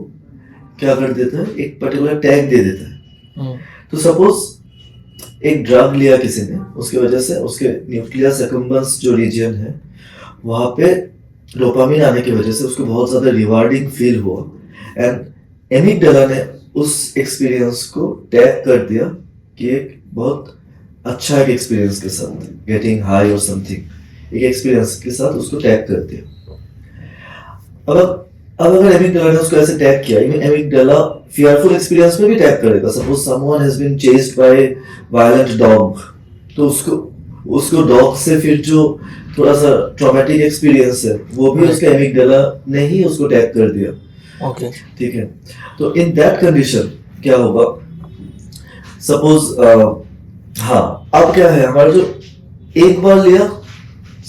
क्या कर देता है, एक पर्टिकुलर टैग दे देता है. तो सपोज एक ड्रग लिया किसी ने, उसकी वजह से उसके न्यूक्लियस एक्कम्बेंस जो रीजन है वहाँ पे डोपामिन आने की वजह से उसको बहुत ज़्यादा रिवार्डिंग फील हुआ, एंड एमिगडाला ने उस एक्सपीरियंस को टैग कर दिया कि एक बहुत अच्छा एक एक्सपीरियंस के साथ, गेटिंग हाई और समथिंग, एक एक्सपीरियंस के साथ उसको टैग कर दिया। अब अब अगर एमिगडाला ने उसको ऐसे टैग किया, एमिगडाला फियरफुल एक्सपीरियंस में भी टैग करेगा। Suppose someone has been chased by violent dog, तो उसको उसको डॉग से फिर जो थोड़ा सा ट्रॉमेटिक एक्सपीरियंस है वो भी उसके एमिगडाला ने ही उसको टैग कर दिया। ओके। ठीक है, तो इन दैट कंडीशन क्या होगा, सपोज हाँ, अब क्या है, हमारा जो एक बार लिया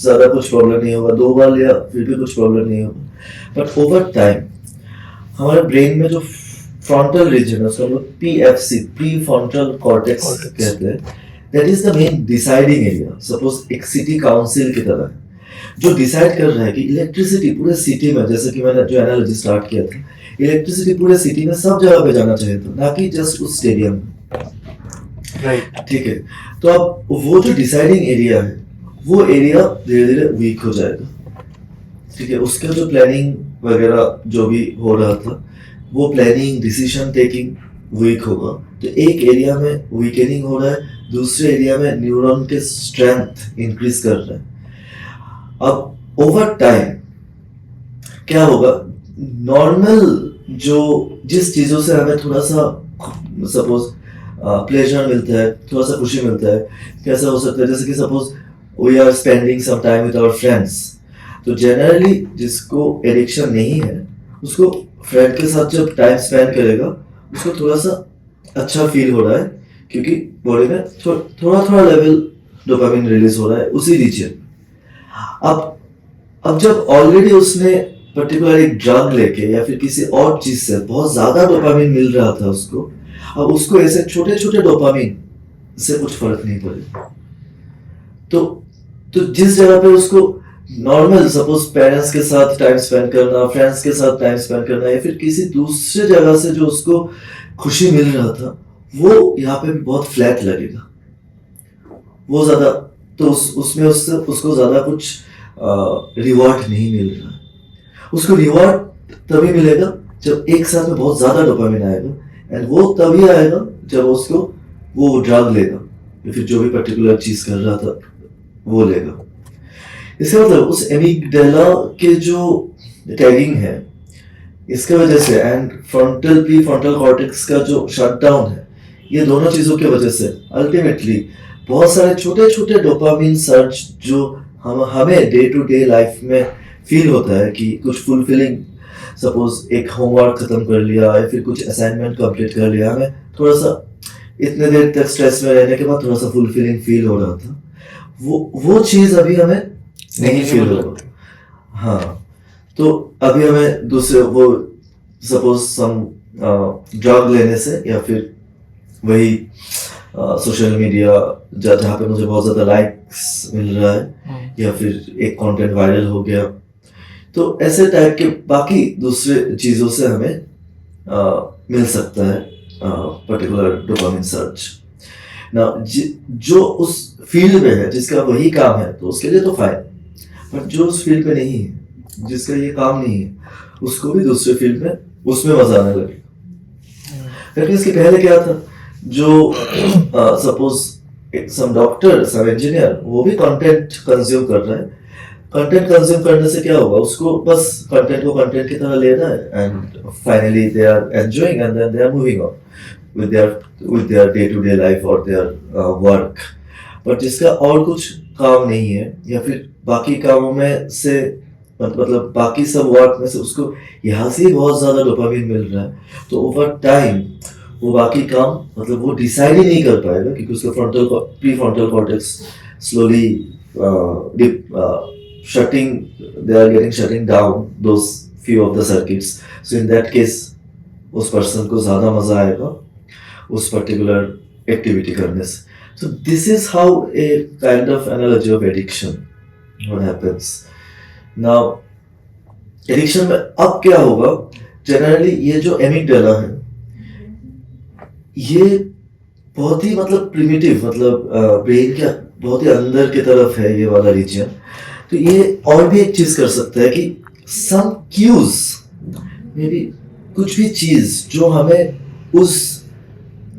ज्यादा कुछ प्रॉब्लम नहीं होगा, दो बार लिया फिर भी कुछ प्रॉब्लम नहीं होगा, बट ओवर टाइम हमारे ब्रेन में जो फ्रंटल रीजन है उसको हम लोग पीएफसी, प्री फ्रंटल कॉर्टेक्स कहते हैं, that is the main deciding area. Suppose एक सिटी काउंसिल की तरह है जो डिसाइड कर रहा है कि इलेक्ट्रिसिटी पूरे सिटी में, जैसे कि मैंने जो एनालॉजी स्टार्ट किया था, इलेक्ट्रिसिटी पूरे सिटी में सब जगह पे जाना चाहिए था, ना कि जस्ट उस स्टेडियम में। राइट। ठीक है, तो अब वो जो डिसाइडिंग एरिया है वो एरिया धीरे धीरे वीक हो जाएगा। ठीक है, उसका जो प्लानिंग वगैरह जो भी हो रहा था, वो प्लानिंग डिसीजन टेकिंग वीक होगा। तो एक एरिया में वीकनिंग हो रहा है, दूसरे एरिया में न्यूरॉन के स्ट्रेंथ इंक्रीज कर रहा है। अब ओवर टाइम क्या होगा, नॉर्मल जो जिस चीज़ों से हमें थोड़ा सा सपोज प्लेजर मिलता है, थोड़ा सा खुशी मिलता है, कैसा हो सकता है, जैसे कि suppose we are spending some time with our friends, तो जनरली जिसको एडिक्शन नहीं है उसको फ्रेंड के साथ जब टाइम स्पेंड करेगा उसको थोड़ा सा अच्छा फील हो रहा है, क्योंकि बॉडी में थोड़ा थोड़ा लेवल डोपामिन रिलीज हो रहा है उसी रीजन। अब जब ऑलरेडी उसने पर्टिकुलर एक ड्रग लेके या फिर किसी और चीज से बहुत ज्यादा डोपामिन मिल रहा था उसको, अब उसको ऐसे छोटे छोटे डोपामिन से कुछ फर्क नहीं पड़ेगा। तो जिस जगह पे उसको नॉर्मल सपोज पेरेंट्स के साथ टाइम स्पेंड करना, फ्रेंड्स के साथ टाइम स्पेंड करना, या फिर किसी दूसरे जगह से जो उसको खुशी मिल रहा था, वो यहाँ पे भी बहुत फ्लैट लगेगा। वो ज्यादा तो उसमें उससे उसको ज्यादा कुछ रिवॉर्ड नहीं मिल रहा है। उसको रिवॉर्ड तभी मिलेगा जब एक साथ में बहुत ज्यादा डोपामिन आएगा, एंड वो तभी आएगा जब उसको वो ड्रग लेगा या फिर जो भी पर्टिकुलर चीज कर रहा था वो लेगा। इसका मतलब उस एमिगडाला के जो टैगिंग है इसके वजह से, and frontal pre frontal cortex का जो शटडाउन है, ये दोनों चीजों की वजह से अल्टीमेटली बहुत सारे छोटे छोटे डोपामिन सर्ज जो हमें डे टू डे लाइफ में फील होता है कि कुछ फुलफिलिंग, सपोज एक होमवर्क खत्म कर लिया या फिर कुछ असाइनमेंट कंप्लीट कर लिया, हमें थोड़ा सा इतने देर तक स्ट्रेस में रहने के बाद थोड़ा सा फुलफिलिंग फील हो रहा था, वो चीज अभी हमें नहीं फील हो रहा। हाँ, तो अभी हमें दूसरे वो सपोज सम ड्रग लेने से या फिर वही सोशल मीडिया जहाँ पे मुझे बहुत ज़्यादा लाइक्स मिल रहा है या फिर एक कंटेंट वायरल हो गया, तो ऐसे टाइप के बाकी दूसरे चीज़ों से हमें मिल सकता है पर्टिकुलर डोपामिन सर्च ना, जो उस फील्ड में है जिसका वही काम है तो उसके लिए तो फाइन, बट जो उस फील्ड में नहीं है, जिसका ये काम नहीं है, उसको भी दूसरे फील्ड में उसमें मजा आने लगेगा। लेकिन इसके पहले क्या था, जो सपोज सम डॉक्टर, सम इंजीनियर, वो भी कंटेंट कंज्यूम कर रहा है। कंटेंट कंज्यूम करने से क्या होगा, उसको बस कंटेंट को कंटेंट की तरह लेना है, and finally they are enjoying and then they are moving on with their day to day life or their work। But जिसका और कुछ काम नहीं है या फिर बाकी कामों में से मतलब बाकी सब वर्क में से उसको यहाँ से ही बहुत ज़्यादा डोपामिन मिल रहा है, तो ओवर टाइम वो बाकी काम मतलब वो डिसाइड ही नहीं कर पाएगा, क्योंकि उसका pre frontal cortex slowly shutting down those few of the circuits। so in that case उस पर्सन को ज़्यादा मज़ा आएगा उस पर्टिकुलर एक्टिविटी करने से। So this is how a kind of analogy of addiction what happens। Now addiction में अब क्या होगा, जनरली ये जो एमिगडाला है ये बहुत ही मतलब प्रिमिटिव, मतलब ब्रेन के बहुत ही अंदर की तरफ है ये वाला रीजन, तो ये और भी एक चीज कर सकता है कि सम क्यूज, मे बी कुछ भी चीज जो हमें उस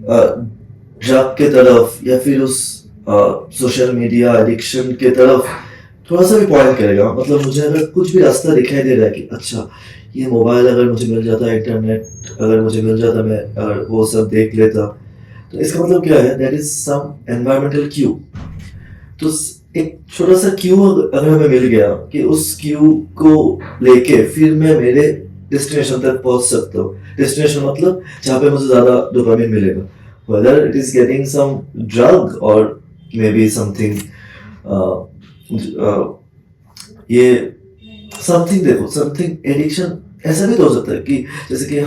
ड्रग के तरफ या फिर उस सोशल मीडिया एडिक्शन के तरफ थोड़ा सा भी पॉइंट करेगा। मतलब मुझे अगर कुछ भी रास्ता दिखाई दे रहा है कि अच्छा ये मोबाइल अगर मुझे मिल जाता, इंटरनेट अगर मुझे मिल जाता, मैं अगर वो सब देख लेता, तो इसका मतलब क्या है, that is some environmental cue. तो एक छोटा सा क्यू अगर हमें मिल गया कि उस क्यू को लेके फिर मैं मेरे डेस्टिनेशन तक पहुंच सकता हूँ। डेस्टिनेशन मतलब जहाँ पे मुझे ज्यादा डोपामिन मिलेगा, whether it is getting some drug or maybe something ये समथिंग, देखो समथिंग एडिक्शन ऐसा भी तो हो सकता है कि जैसे कि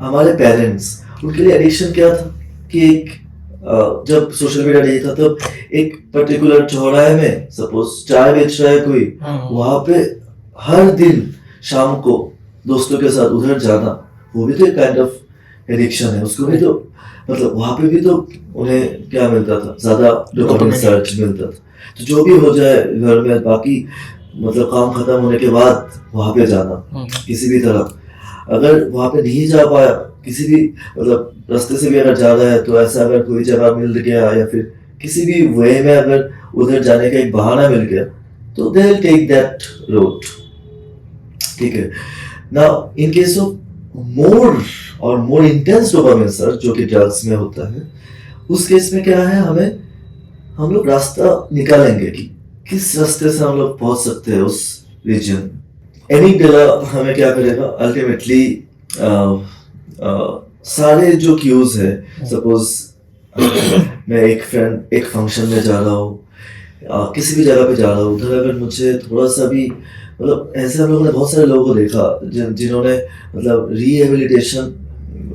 हमारे पेरेंट्स, उनके लिए एडिक्शन क्या था कि एक जब सोशल मीडिया नहीं था तब एक पर्टिकुलर चौराहे में सपोज चाय बेच रहा है कोई, वहां पे हर दिन शाम को दोस्तों के साथ उधर जाना, वो भी तो एक काइंड ऑफ एडिक्शन है। उसको भी तो मतलब वहां पे भी तो उन्हें क्या मिलता था, ज्यादा डोपामिन सर्च मिलता था। तो जो भी हो जाए घर में, बाकी मतलब काम खत्म होने के बाद वहां पे जाना किसी भी तरह, अगर वहां पे नहीं जा पाया किसी भी मतलब रास्ते से भी अगर जा रहा है, तो ऐसा अगर कोई जगह मिल गया या फिर किसी भी वे में अगर उधर जाने का एक बहाना मिल गया, तो they will take that road. ठीक है। Now in case of more और मोर इंटेंस डोपामिन सर्च जो कि ड्रग्स में होता है, उस केस में क्या है, हम लोग रास्ता निकालेंगे कि किस रास्ते से हम लोग पहुंच सकते हैं उस रीजन। एमिगडाला हमें क्या करेगा अल्टीमेटली, सारे जो क्यूज है, सपोज मैं एक फंक्शन में जा रहा हूँ, किसी भी जगह पे जा रहा हूँ, उधर अगर मुझे थोड़ा सा भी मतलब ऐसे हम लोगों ने बहुत सारे लोगों को देखा जिन्होंने मतलब रिहेबिलिटेशन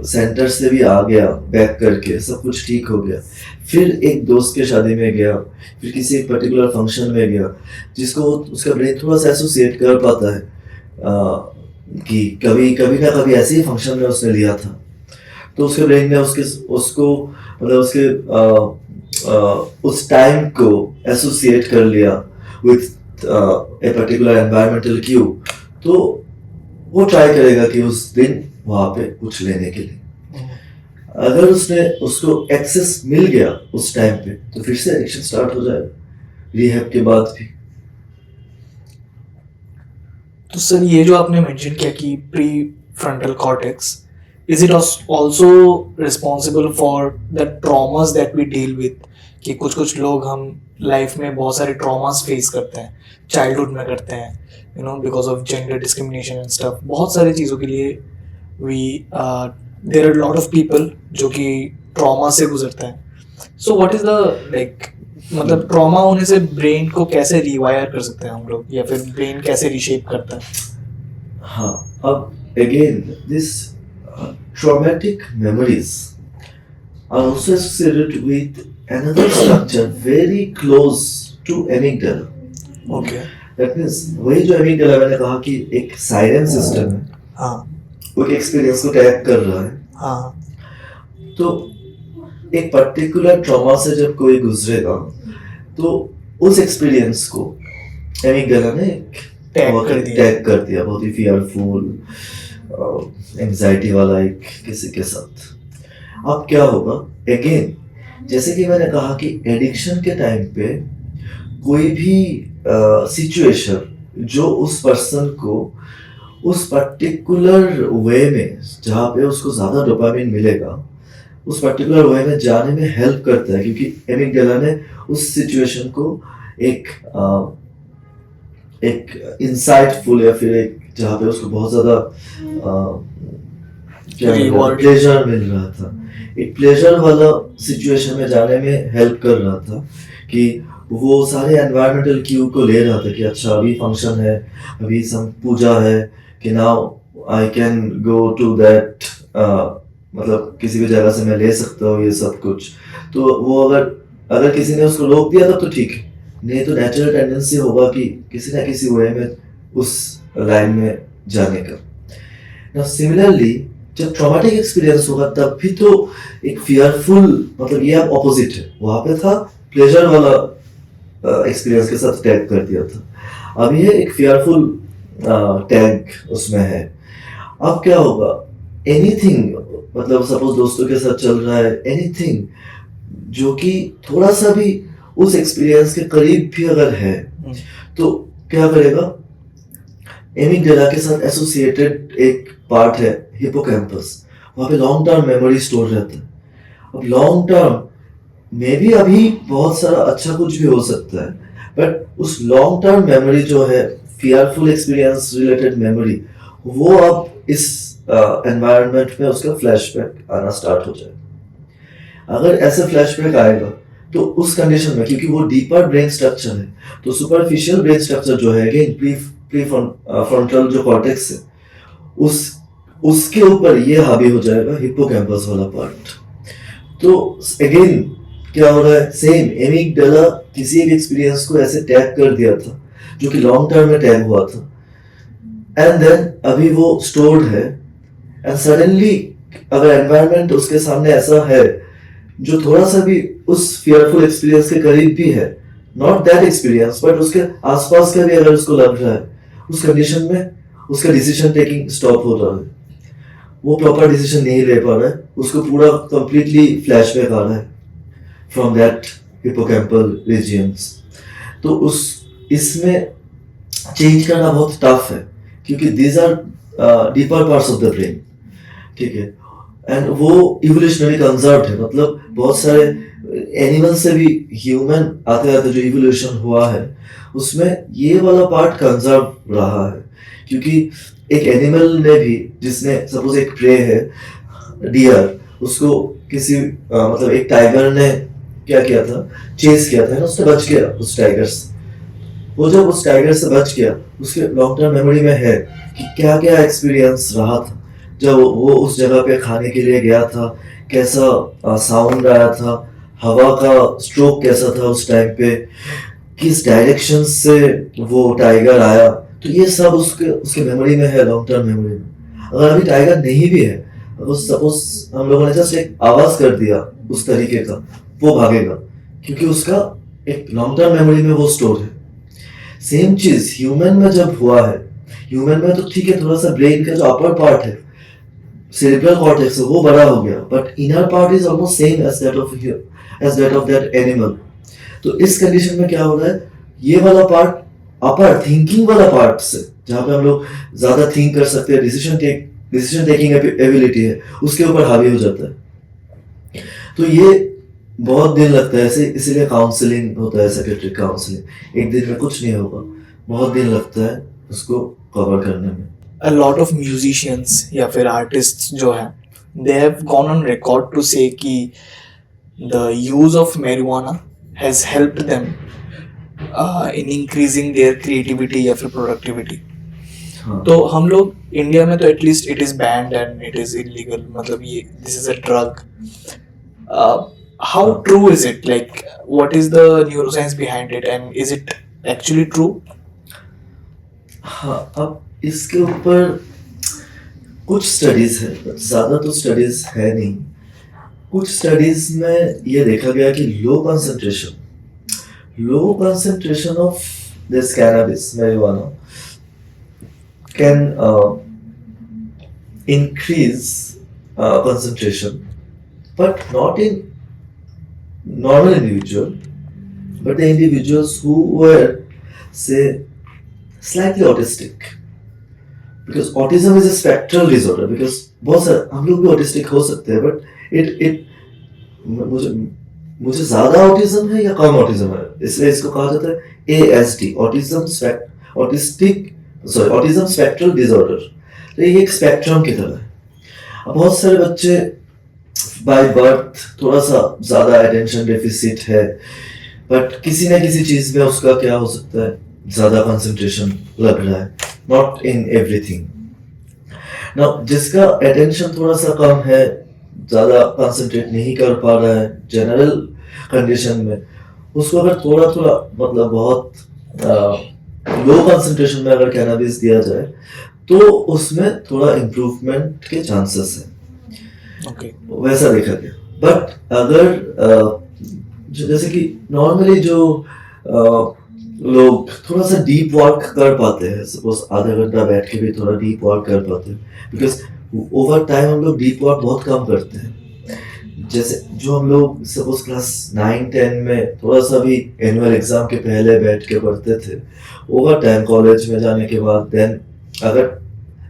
सेंटर से भी आ गया बैक करके, सब कुछ ठीक हो गया, फिर एक दोस्त के शादी में गया, फिर किसी एक पर्टिकुलर फंक्शन में गया, जिसको उसका ब्रेन थोड़ा सा एसोसिएट कर पाता है कि कभी ना कभी ऐसे ही फंक्शन में उसने लिया था, तो उसके ब्रेन ने उसको मतलब उसके उस टाइम को एसोसिएट कर लिया with a particular environmental cue. तो वो ट्राई करेगा कि उस दिन वहां पे कुछ लेने के लिए, अगर उसको एक्सेस मिल गया उस टाइम पे, तो फिर से एडिक्शन स्टार्ट हो जाएगा रिहैब के बाद भी। तो सर ये जो आपने मेंशन किया कि prefrontal cortex, is it also responsible for the traumas that we deal with, कि कुछ लोग हम लाइफ में बहुत सारे ट्रॉमास फेस करते हैं, चाइल्डहुड में करते हैं, you know, because of gender discrimination and stuff, बहुत सारी चीज़ों के लिए there are lot of people जो कि ट्रॉमा से गुजरते हैं। So what is the like, मतलब ट्रॉमा होने से ब्रेन को कैसे रिवायर कर सकते हैं हम लोग, या फिर ब्रेन कैसे रिशेप करता है? हाँ, अब again this traumatic memories are also associated with another structure very close to amygdala. Okay. That means वही जो amygdala मैंने कहा कि एक साइरेन सिस्टम है, हाँ, वो एक एक्सपीरियंस को टैग कर रहा है। हाँ, तो एक पर्टिकुलर ट्रॉमा से जब कोई गुजरेगा, तो उस एक्सपीरियंस को amygdala ने टैग कर दिया, बहुत ही फियरफुल एंजाइटी वाला एक किसी के साथ। अब क्या होगा, अगेन जैसे कि मैंने कहा कि एडिक्शन के टाइम पे कोई भी सिचुएशन जो उस पर्सन को उस पर्टिकुलर वे में जहाँ पे उसको ज्यादा डोपामिन मिलेगा, उस पर्टिकुलर वे में जाने में हेल्प करता है, क्योंकि एमिगडाला ने उस सिचुएशन को एक इंसाइटफुल या फिर एक जहाँ पे उसको बहुत ज्यादा प्लेजर मिल रहा था, एक प्लेजर वाला सिचुएशन में जाने में हेल्प कर रहा था, कि वो सारे एनवायरमेंटल क्यू को ले रहा था कि अच्छा अभी फंक्शन है, अभी सम पूजा है, कि now I can go to that, मतलब किसी भी जगह से मैं ले सकता हूँ ये सब कुछ। तो वो अगर किसी ने उसको रोक दिया तब तो ठीक है, नहीं तो नेचुरल टेंडेंसी होगा कि किसी ना किसी वे में उस लाइन में जाने का। Now, सिमिलरली जब ट्रॉमेटिक एक्सपीरियंस होगा तब भी तो एक फियरफुल, मतलब ये अब ऑपोजिट है, वहां पे था प्लेजर वाला एक्सपीरियंस के साथ टैग कर दिया था। अब ये एक fearful टैग उसमें है। अब क्या होगा, एनीथिंग, मतलब सपोज दोस्तों के साथ चल रहा है, एनीथिंग जो कि थोड़ा सा भी उस एक्सपीरियंस के करीब भी अगर है, तो क्या करेगा, एमिगडाला के साथ एसोसिएटेड एक पार्ट है हिपोकैम्पस, वहाँ पे लॉन्ग टर्म मेमोरी स्टोर रहता है। अब लॉन्ग टर्म में भी अभी बहुत सारा अच्छा कुछ भी हो सकता है, बट उस लॉन्ग टर्म मेमोरी जो है, फियरफुल एक्सपीरियंस रिलेटेड मेमोरी, वो अब इस एनवायरनमेंट में उसका फ्लैशबैक आना स्टार्ट हो जाए। अगर ऐसे फ्लैशबैक आएगा तो उस कंडीशन में, क्योंकि वो डीपर ब्रेन स्ट्रक्चर है, तो सुपरफिशियल ब्रेन स्ट्रक्चर जो है, अगेन प्री फ्रंटल जो कॉर्टेक्स है, उस उसके ऊपर ये हावी हो जाएगा हिप्पोकैम्पस वाला पार्ट। तो अगेन क्या हो रहा है, सेम एमिगडाला किसी एक एक्सपीरियंस को ऐसे टैग कर दिया था जो कि लॉन्ग टर्म में टैग हुआ था, एंड देन अभी वो स्टोर्ड है, एंड सडनली अगर एनवायरनमेंट उसके सामने ऐसा है जो थोड़ा सा भी उस फियरफुल एक्सपीरियंस के करीब भी है, नॉट दैट एक्सपीरियंस बट उसके आसपास का भी अगर उसको लग रहा है, उस कंडीशन में उसका डिसीजन टेकिंग स्टॉप हो रहा है, वो प्रॉपर डिसीजन नहीं ले पा रहा है, उसको पूरा कंप्लीटली फ्लैशबैक आ रहा है फ्रॉम दैट हिपोकैम्पल रीजियंस। तो उस इसमें चेंज करना बहुत टफ है, क्योंकि these are deeper parts of the brain, ठीक है, एंड वो इवोल्यूशनरी कंजर्व्ड है, मतलब बहुत सारे एनिमल से भी ह्यूमन आते आते जो इवोल्यूशन हुआ है उसमें ये वाला पार्ट कंजर्व रहा है। क्योंकि एक एनिमल ने भी, जिसने सपोज एक प्रे है डियर, उसको किसी मतलब एक टाइगर ने क्या किया था, चेस किया था ना, उससे बच गया उस टाइगर से। वो जब उस टाइगर से बच गया, उसके लॉन्ग टर्म मेमोरी में है कि क्या क्या एक्सपीरियंस रहा था जब वो उस जगह पे खाने के लिए गया था, कैसा साउंड आया था, हवा का स्ट्रोक कैसा था उस टाइम पे, किस डायरेक्शन से वो टाइगर आया, तो ये सब उसके उसके मेमोरी में है, लॉन्ग टर्म मेमोरी में। अगर अभी टाइगर नहीं भी है, अगर सपोज हम लोगों ने जस्ट एक आवाज कर दिया उस तरीके का, वो भागेगा, क्योंकि उसका एक लॉन्ग टर्म मेमोरी में वो स्टोर है। सेम चीज ह्यूमन में जब हुआ है, ह्यूमन में तो ठीक है, थोड़ा सा ब्रेन का जो अपर पार्ट है, cerebral cortex, वो बड़ा हो गया, but inner part is almost same as that of that animal। तो इस कंडीशन में क्या हो रहा है, ये वाला पार्ट अपर थिंकिंग वाला पार्ट से, जहाँ पे हम लोग ज्यादा थिंक कर सकते हैं, डिसीजन टेकिंग एबिलिटी है, उसके ऊपर हावी हो जाता है। तो ये बहुत दिन लगता है ऐसे, इसीलिए काउंसलिंग होता है, साइकियाट्रिक काउंसलिंग। एक दिन में कुछ नहीं होगा, बहुत दिन लगता है उसको कवर करने में। A lot of musicians या फिर artists जो हैं, they have gone on record to say कि the use of marijuana has helped them in increasing their creativity या फिर productivity। हाँ। तो हम लोग इंडिया में तो at least it is band and it is illegal, मतलब ये this is a drug. How true is it, like what is the neuroscience behind it and is it actually true? हाँ, अब इसके ऊपर कुछ स्टडीज है, ज्यादा तो स्टडीज है नहीं। कुछ स्टडीज में ये देखा गया कि लो concentration of this cannabis marijuana can increase concentration, but not in normal individual, but the individuals who were, say, slightly autistic, because autism is a spectral disorder, because बहुत सारे हम लोग भी ऑटिस्टिक हो सकते हैं, बट मुझे ज्यादा ऑटिज्म है या कम ऑटिज्म है, इसलिए इसको कहा जाता है ASD, ऑटिज्म स्पेक्ट्रल डिसऑर्डर। तो ये एक स्पेक्ट्रम की तरह है। अब बहुत सारे बच्चे बाय बर्थ थोड़ा सा ज्यादा अटेंशन डेफिसिट है, बट किसी ना किसी चीज में उसका क्या हो सकता है, ज्यादा कंसंट्रेशन लग रहा है, नॉट इन एवरीथिंग। नाउ जिसका अटेंशन थोड़ा सा कम है, ज्यादा कंसंट्रेट नहीं कर पा रहा है जनरल कंडीशन में, उसको अगर थोड़ा थोड़ा मतलब बहुत लो कंसंट्रेशन में अगर कैनबिस दिया जाए तो उसमें थोड़ा इम्प्रूवमेंट के चांसेस है। ओके, वैसा देखा गया। बट अगर जैसे कि नॉर्मली जो लोग थोड़ा सा डीप वर्क कर पाते हैं, सपोज आधा घंटा बैठ के भी थोड़ा डीप वर्क कर पाते हैं, बिकॉज ओवर टाइम हम लोग डीप वर्क बहुत कम करते हैं। जैसे जो हम लोग सपोज क्लास 9-10 में थोड़ा सा भी एनुअल एग्जाम के पहले बैठ के पढ़ते थे, ओवर टाइम कॉलेज में जाने के बाद देन अगर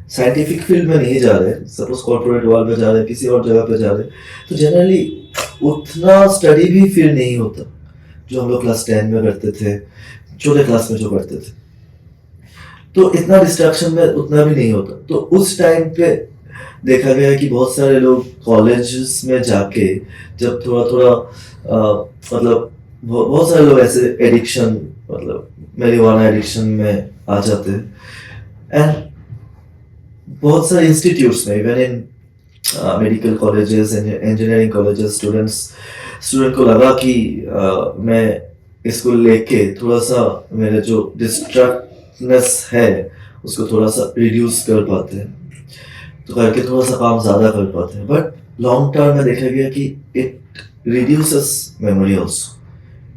साइंटिफिक फील्ड में नहीं जा रहे, सपोज कॉर्पोरेट वर्ल्ड में जा रहे, किसी और जगह पे जा रहे, तो जनरली उतना स्टडी भी फिर नहीं होता जो हम लोग क्लास 10 में करते थे, छोटे क्लास में जो करते थे। तो इतना डिस्ट्रैक्शन में उतना भी नहीं होता। तो उस टाइम पे देखा गया है कि बहुत सारे लोग कॉलेजेस में जाके जब थोड़ा थोड़ा मतलब बहुत सारे लोग ऐसे एडिक्शन, मतलब मैरिजुआना एडिक्शन में आ जाते हैं। एंड बहुत सारे इंस्टीट्यूट्स में, even in medical colleges, engineering colleges, student को लगा कि मैं इसको लेके थोड़ा सा मेरे जो डिस्ट्रैक्टनेस है उसको थोड़ा सा रिड्यूस कर पाते हैं, तो करके थोड़ा सा काम ज़्यादा कर पाते हैं। बट लॉन्ग टर्म में देखा गया कि it reduces memory also,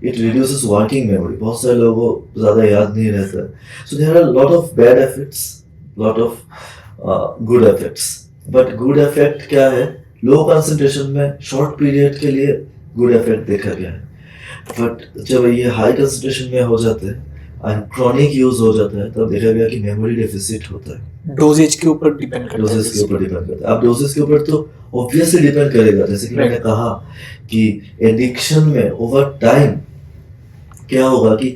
it reduces working memory. बहुत सारे लोगों को ज़्यादा याद नहीं रहता है। So there are lot of bad effects, lot of good effects. But good effect क्या है, लो कंसंट्रेशन में शॉर्ट पीरियड के लिए गुड इफेक्ट देखा गया है। बट जब ये हाई कंसंट्रेशन में हो जाते हैं एंड क्रॉनिक यूज हो जाता है, तब देखा गया कि मेमोरी डेफिसिट होता है। डोजेज के ऊपर डिपेंड करता है। डोजेस के ऊपर डिपेंड करता है। अब डोजेस के ऊपर तो ऑब्वियसली डिपेंड करेगा, जैसे कि मैंने कहा कि एडिक्शन में ओवर टाइम क्या होगा कि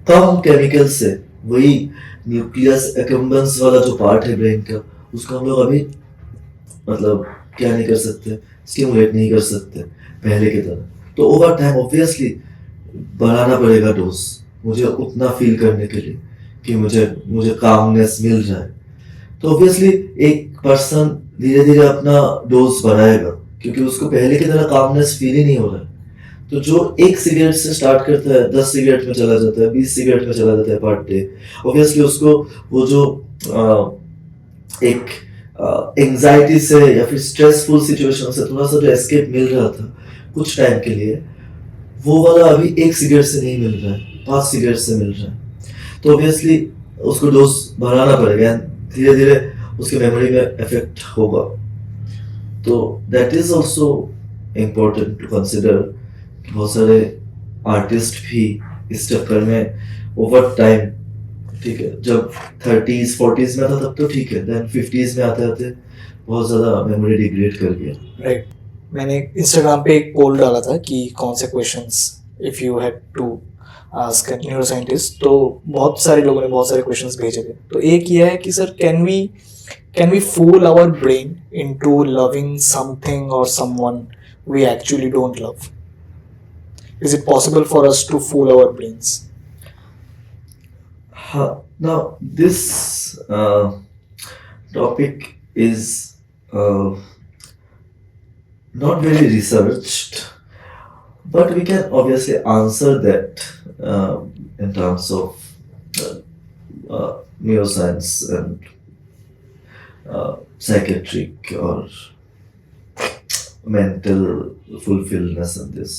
कम केमिकल से, वही न्यूक्लियस एक्कम्बेंस वाला जो पार्ट है ब्रेन का, उसको हम लोग अभी मतलब क्या नहीं कर सकते, स्टिमुलेट नहीं कर सकते पहले की तरह। तो ओवर टाइम ऑब्वियसली बढ़ाना पड़ेगा डोज, मुझे उतना फील करने के लिए कि मुझे कामनेस मिल रहा है। तो ऑब्वियसली एक पर्सन धीरे धीरे अपना डोज बढ़ाएगा, क्योंकि उसको पहले की तरह कामनेस फील ही नहीं हो रहा है। तो जो एक सिगरेट से स्टार्ट करता है, 10 सिगरेट में चला जाता है, 20 सिगरेट में चला जाता है पर डे, ऑब्वियसली उसको वो जो एक एंजाइटी से या फिर स्ट्रेसफुल सिचुएशन से थोड़ा सा जो एस्केप मिल रहा था कुछ टाइम के लिए, वो वाला अभी एक सिगरेट से नहीं मिल रहा है, 5 सिगरेट से मिल रहा है। तो ऑब्वियसली उसको डोज बढ़ाना पड़ेगा, धीरे धीरे उसकी मेमोरी में इफेक्ट होगा। तो that is also important to consider. बहुत सारे आर्टिस्ट भी इस चक्कर में ओवर टाइम, ठीक है, जब 30s 40s में था तब तो ठीक है, देन 50s में आते आते बहुत ज़्यादा मेमोरी डिग्रेड कर गया। राइट, मैंने इंस्टाग्राम पे एक पोल डाला था कि कौन से questions if you had to ask an neuroscientist, तो बहुत सारे लोगों ने बहुत सारे क्वेश्चंस भेजे थे। तो एक ये है कि sir can we fool our brain into loving something और someone we actually don't love? Is it possible for us to fool our brains? Now this topic is not very researched, but we can obviously answer that in terms of neuroscience and psychiatric or mental fulfillness in this.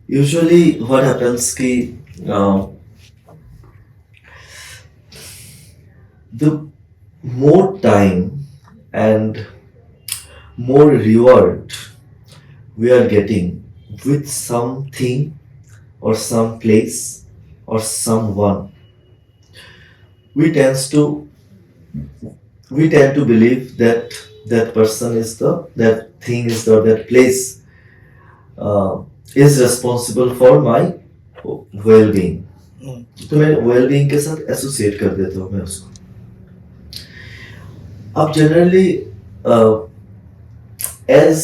Usually what happens ki the more time and more reward we are getting with something or some place or someone, we tend to believe that that person is that thing is that place is responsible for my well-being. तो मैं well-being के साथ associate कर देता हूँ मैं उसको। अब generally as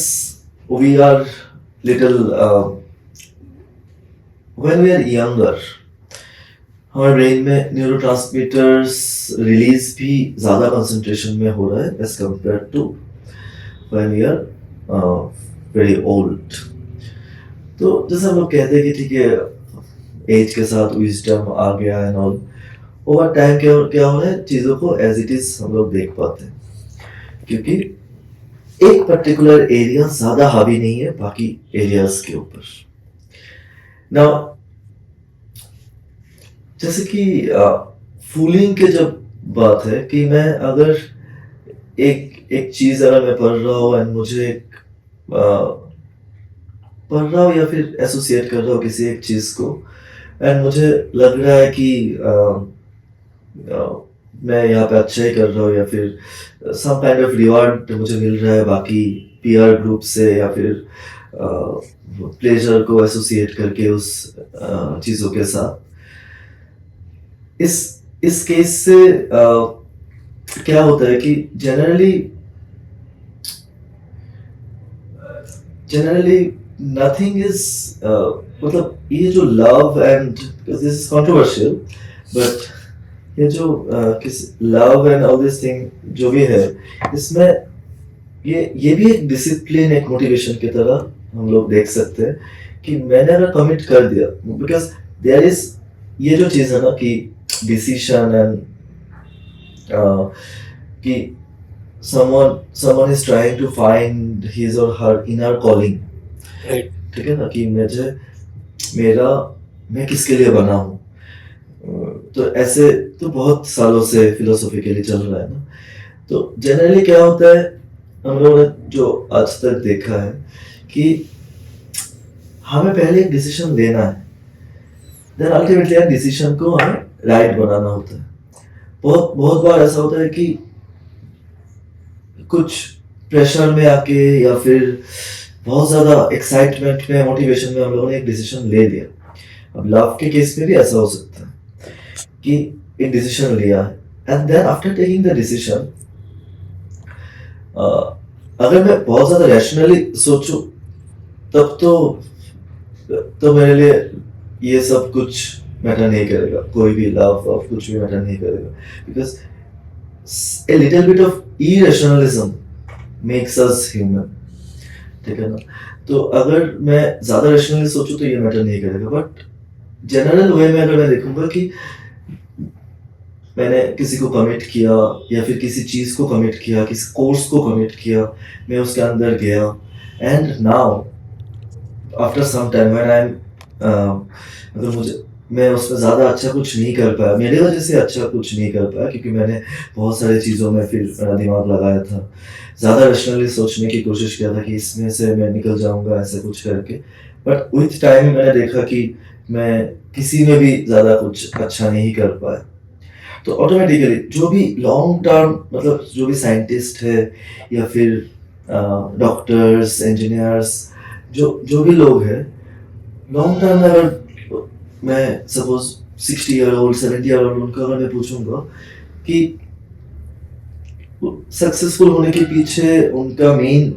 we are little when we are younger, हमारे ब्रेन में न्यूरोट्रांसमीटर्स रिलीज भी ज़्यादा कंसंट्रेशन में हो रहा है as compare to when we are very old. तो जैसे हम लोग कहते हैं कि ठीक है एज के साथ विजडम आ गया एंड ऑल, ओवर टाइम क्या हो रहा है, चीज़ों को एज इट इज हम लोग देख पाते हैं, क्योंकि एक पर्टिकुलर एरिया ज़्यादा हावी नहीं है बाकी एरियाज के ऊपर। नाउ जैसे कि फूलिंग के जब बात है कि मैं अगर एक एक चीज अगर मैं पढ़ रहा हूँ एंड मुझे पढ़ रहा हूँ या फिर एसोसिएट कर रहा हूँ किसी एक चीज को एंड मुझे लग रहा है कि मैं यहाँ पे अच्छा ही कर रहा हूँ या फिर सम काइंड ऑफ रिवॉर्ड मुझे मिल रहा है बाकी पीआर ग्रुप से या फिर प्लेजर को एसोसिएट करके उस चीज़ों के साथ इस केस से क्या होता है कि जनरली नथिंग इज मतलब ये जो love and this is controversial but ये जो किस love and all this thing जो भी है इसमें ये भी एक डिसिप्लिन एक मोटिवेशन की तरह हम लोग देख सकते हैं कि मैंने अगर कमिट कर दिया बिकॉज देयर इज ये जो चीज़ है ना कि डिसीजन एंड कि someone is trying to find his or her inner calling Right. ठीक है ना कि मैं किसके लिए बना हूँ तो ऐसे तो बहुत सालों से फिलोसॉफिकली चल रहा है ना तो जनरली क्या होता है हम लोगों ने जो आज तक देखा है कि हमें पहले एक डिसीजन लेना है देन अल्टीमेटली एक डिसीजन को हमें राइट बनाना होता है बहुत बार ऐसा होता है कि कुछ प्रेशर में आके या फिर बहुत ज़्यादा एक्साइटमेंट में मोटिवेशन में हम लोगों ने एक डिसीजन ले लिया अब लव के केस में भी ऐसा हो सकता है कि एक डिसीजन लिया है and then after taking the decision अगर मैं बहुत ज़्यादा रैशनली सोचूं तब तो मेरे लिए ये सब कुछ मैटर नहीं करेगा कोई भी लव और कुछ भी मैटर नहीं करेगा because a little bit of irrationalism makes us human ठीक है ना तो अगर मैं ज़्यादा रैशनली सोचूं तो ये मैटर नहीं करेगा बट जनरल वे में अगर मैं देखूंगा कि मैंने किसी को कमिट किया या फिर किसी चीज़ को कमिट किया किसी कोर्स को कमिट किया मैं उसके अंदर गया and now after some time when I am अगर मैं उसमें ज़्यादा अच्छा कुछ नहीं कर पाया मेरी वजह से अच्छा कुछ नहीं कर पाया क्योंकि मैंने बहुत सारी चीज़ों में फिर मेरा दिमाग लगाया था ज़्यादा रैशनली सोचने की कोशिश किया था कि इसमें से मैं निकल जाऊंगा ऐसे कुछ करके बट विथ टाइम मैंने देखा कि मैं किसी में भी ज़्यादा कुछ अच्छा नहीं कर पाया तो ऑटोमेटिकली जो भी लॉन्ग टर्म मतलब जो भी साइंटिस्ट है या फिर डॉक्टर्स इंजीनियर्स जो भी लोग हैं लॉन्ग टर्म में अगर मैं suppose 60 year old 70 year old उनका अगर मैं पूछूंगा कि सक्सेसफुल होने के पीछे उनका मेन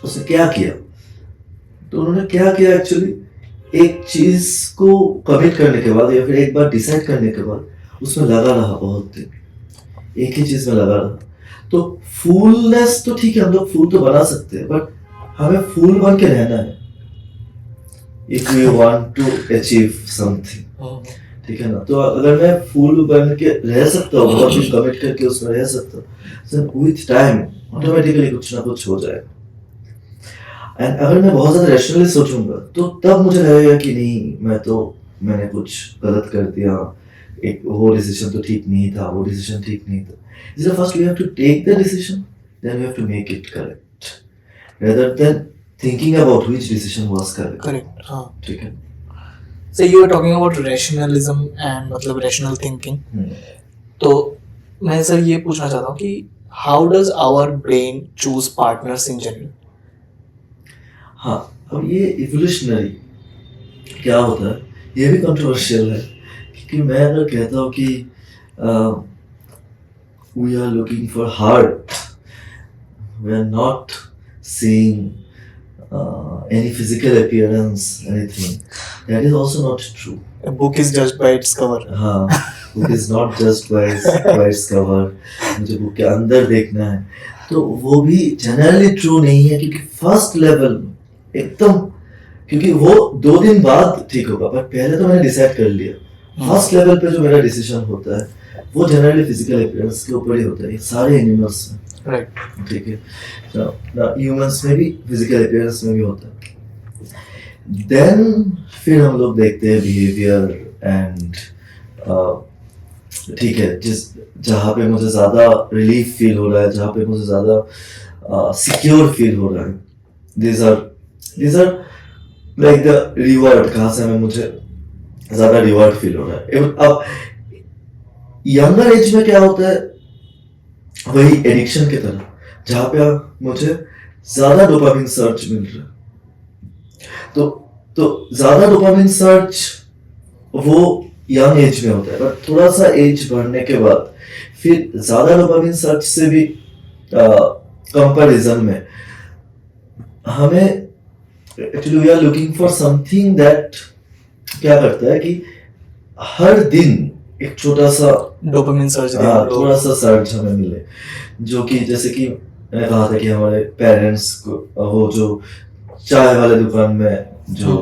उसने क्या किया तो उन्होंने क्या किया एक्चुअली एक चीज को कमिट करने के बाद या फिर एक बार डिसाइड करने के बाद उसमें लगा रहा बहुत दिन एक ही चीज में लगा रहा तो फूलनेस तो ठीक है हम लोग फूल तो बना सकते हैं बट हमें फूल बन के रहना है if we want to achieve something ठीक है ना तो अगर मैं फूल बन के रह सकता हूँ बहुत दिन कमिट करके उसमें रह सकता हूँ then with time ऑटोमेटिकली कुछ ना कुछ हो जाएगा एंड अगर मैं बहुत ज़्यादा रैशनली सोचूंगा तो तब मुझे लगेगा कि नहीं मैंने कुछ गलत कर दिया एक वो डिसीजन तो ठीक नहीं था वो डिसीजन ठीक नहीं था इसलिए first we have to take the decision then we have to make it correct rather than thinking about which decision was correct. Correct. हाँ. ठीक है. So you were talking about rationalism and मतलब rational thinking. तो मैं sir ये पूछना चाहता हूँ कि how does our brain choose partners in general? हाँ अब ये evolutionary क्या होता है ये भी controversial है क्योंकि मैं अगर कहता हूँ कि we are looking for heart we are not seeing any physical appearance, anything. That is also not true. A book is judged by its cover. हाँ, book is not judged by its cover. मुझे book के अंदर देखना है, तो वो भी generally true नहीं है क्योंकि first level एकदम क्योंकि वो 2 दिन बाद ठीक होगा पर पहले तो मैंने decide कर लिया. First level पे जो मेरा decision होता है वो generally physical appearance के ऊपर ही होता है सारे animals में. Right. ठीक है ह्यूमंस में भी फिजिकल अपीयरेंस में भी होता है देन फिर हम लोग देखते हैं बिहेवियर एंड ठीक है, जिस जहाँ पे मुझे ज़्यादा रिलीफ फील हो रहा है, जहाँ पे मुझे ज़्यादा सिक्योर फील हो रहा है, these are like the reward, कहाँ से हमें मुझे ज़्यादा रिवॉर्ड फील हो रहा है। अब यंगर एज में क्या होता है, वही एडिक्शन की तरह, जहाँ पे मुझे ज़्यादा डोपामिन सर्च मिल रहा है, तो ज़्यादा डोपामिन सर्च वो यंग एज में होता है, पर थोड़ा सा एज बढ़ने के बाद फिर ज़्यादा डोपामिन सर्च से भी कंपैरिजन में हमें actually we are looking for something that क्या करता है कि हर दिन एक छोटा सा डोपामिन सर्च थोड़ा सा सर्च हमें मिले, जो कि जैसे कि मैंने कहा था कि हमारे पेरेंट्स को वो जो चाय वाले दुकान में जो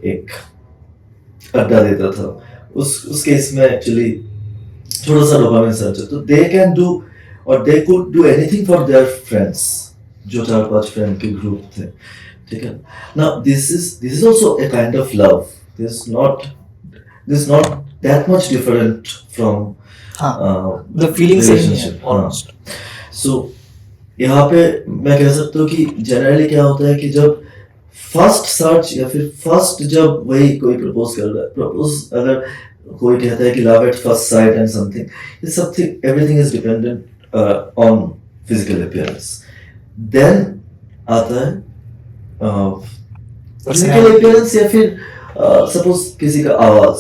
एक अड्डा देता था, उस केस में एक्चुअली थोड़ा सा डोपामिन सर्च है, तो दे कैन डू और they could do anything for their friends, जो 4-5 फ्रेंड के ग्रुप थे, ठीक है ना। This is also a kind of love, this is not that much different from the feeling same है ऑलमोस्ट। सो यहाँ पे मैं कह सकता हूँ कि जनरली क्या होता है कि जब फर्स्ट सर्च या फिर फर्स्ट जब वही कोई प्रपोज कर रहा है, प्रपोज अगर कोई कहता है कि love at first sight and something everything is dependent on physical appearance, then आता है फिजिकल अपीयरेंस या फिर सपोज किसी का आवाज,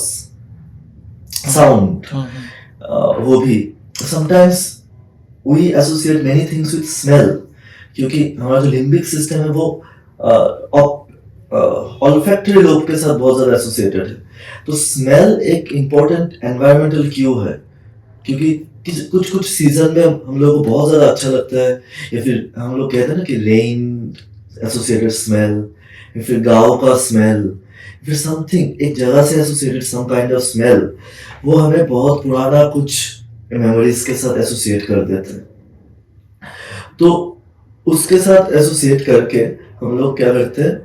साउंड, वो भी sometimes we associate many things with smell, क्योंकि हमारा जो लिम्बिक सिस्टम है वो ऑल्फैक्टरी लोब के साथ बहुत ज़्यादा एसोसिएटेड है। तो स्मेल एक इम्पोर्टेंट एनवायरमेंटल क्यू है, क्योंकि कुछ सीजन में हम लोगों को बहुत ज़्यादा अच्छा लगता है, या फिर हम लोग कहते हैं ना कि रेन एसोसिएटेड स्मेल, या फिर गाँव का स्मेल, फिर समथिंग एक जगह से associated some kind of smell, वो हमें बहुत पुराना कुछ मेमोरीज के साथ एसोसिएट कर देते हैं। तो उसके साथ एसोसिएट करके हम लोग क्या करते हैं,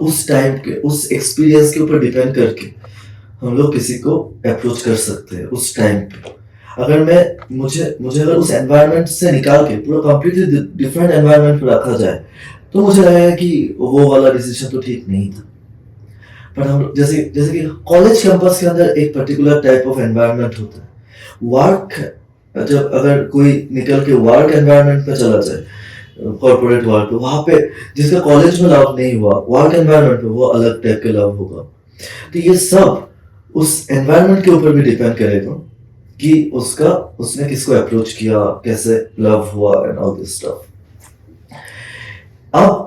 उस टाइम के उस एक्सपीरियंस के ऊपर डिपेंड करके हम लोग किसी को अप्रोच कर सकते हैं उस टाइम पे। अगर मुझे अगर उस एनवायरनमेंट से निकाल के पूरा कंप्लीटली डिफरेंट एनवायरनमेंट पर रखा जाए, तो मुझे लगेगा कि वो वाला डिसीजन तो ठीक नहीं था। पर हम जैसे कि कॉलेज कैंपस के अंदर एक पर्टिकुलर टाइप ऑफ एनवायरनमेंट होता है। वर्क, जब अगर कोई निकल के वर्क एनवायरनमेंट पे चला जाए, कॉर्पोरेट वर्क, वहाँ पे जिसका कॉलेज में लव नहीं हुआ, वर्क एनवायरनमेंट पे वो अलग टाइप के लव होगा। तो ये सब उस एनवायरनमेंट के ऊपर भी डिपेंड करेगा कि उसने किसको अप्रोच किया, कैसे लव हुआ एंड ऑल दिस स्टफ। अब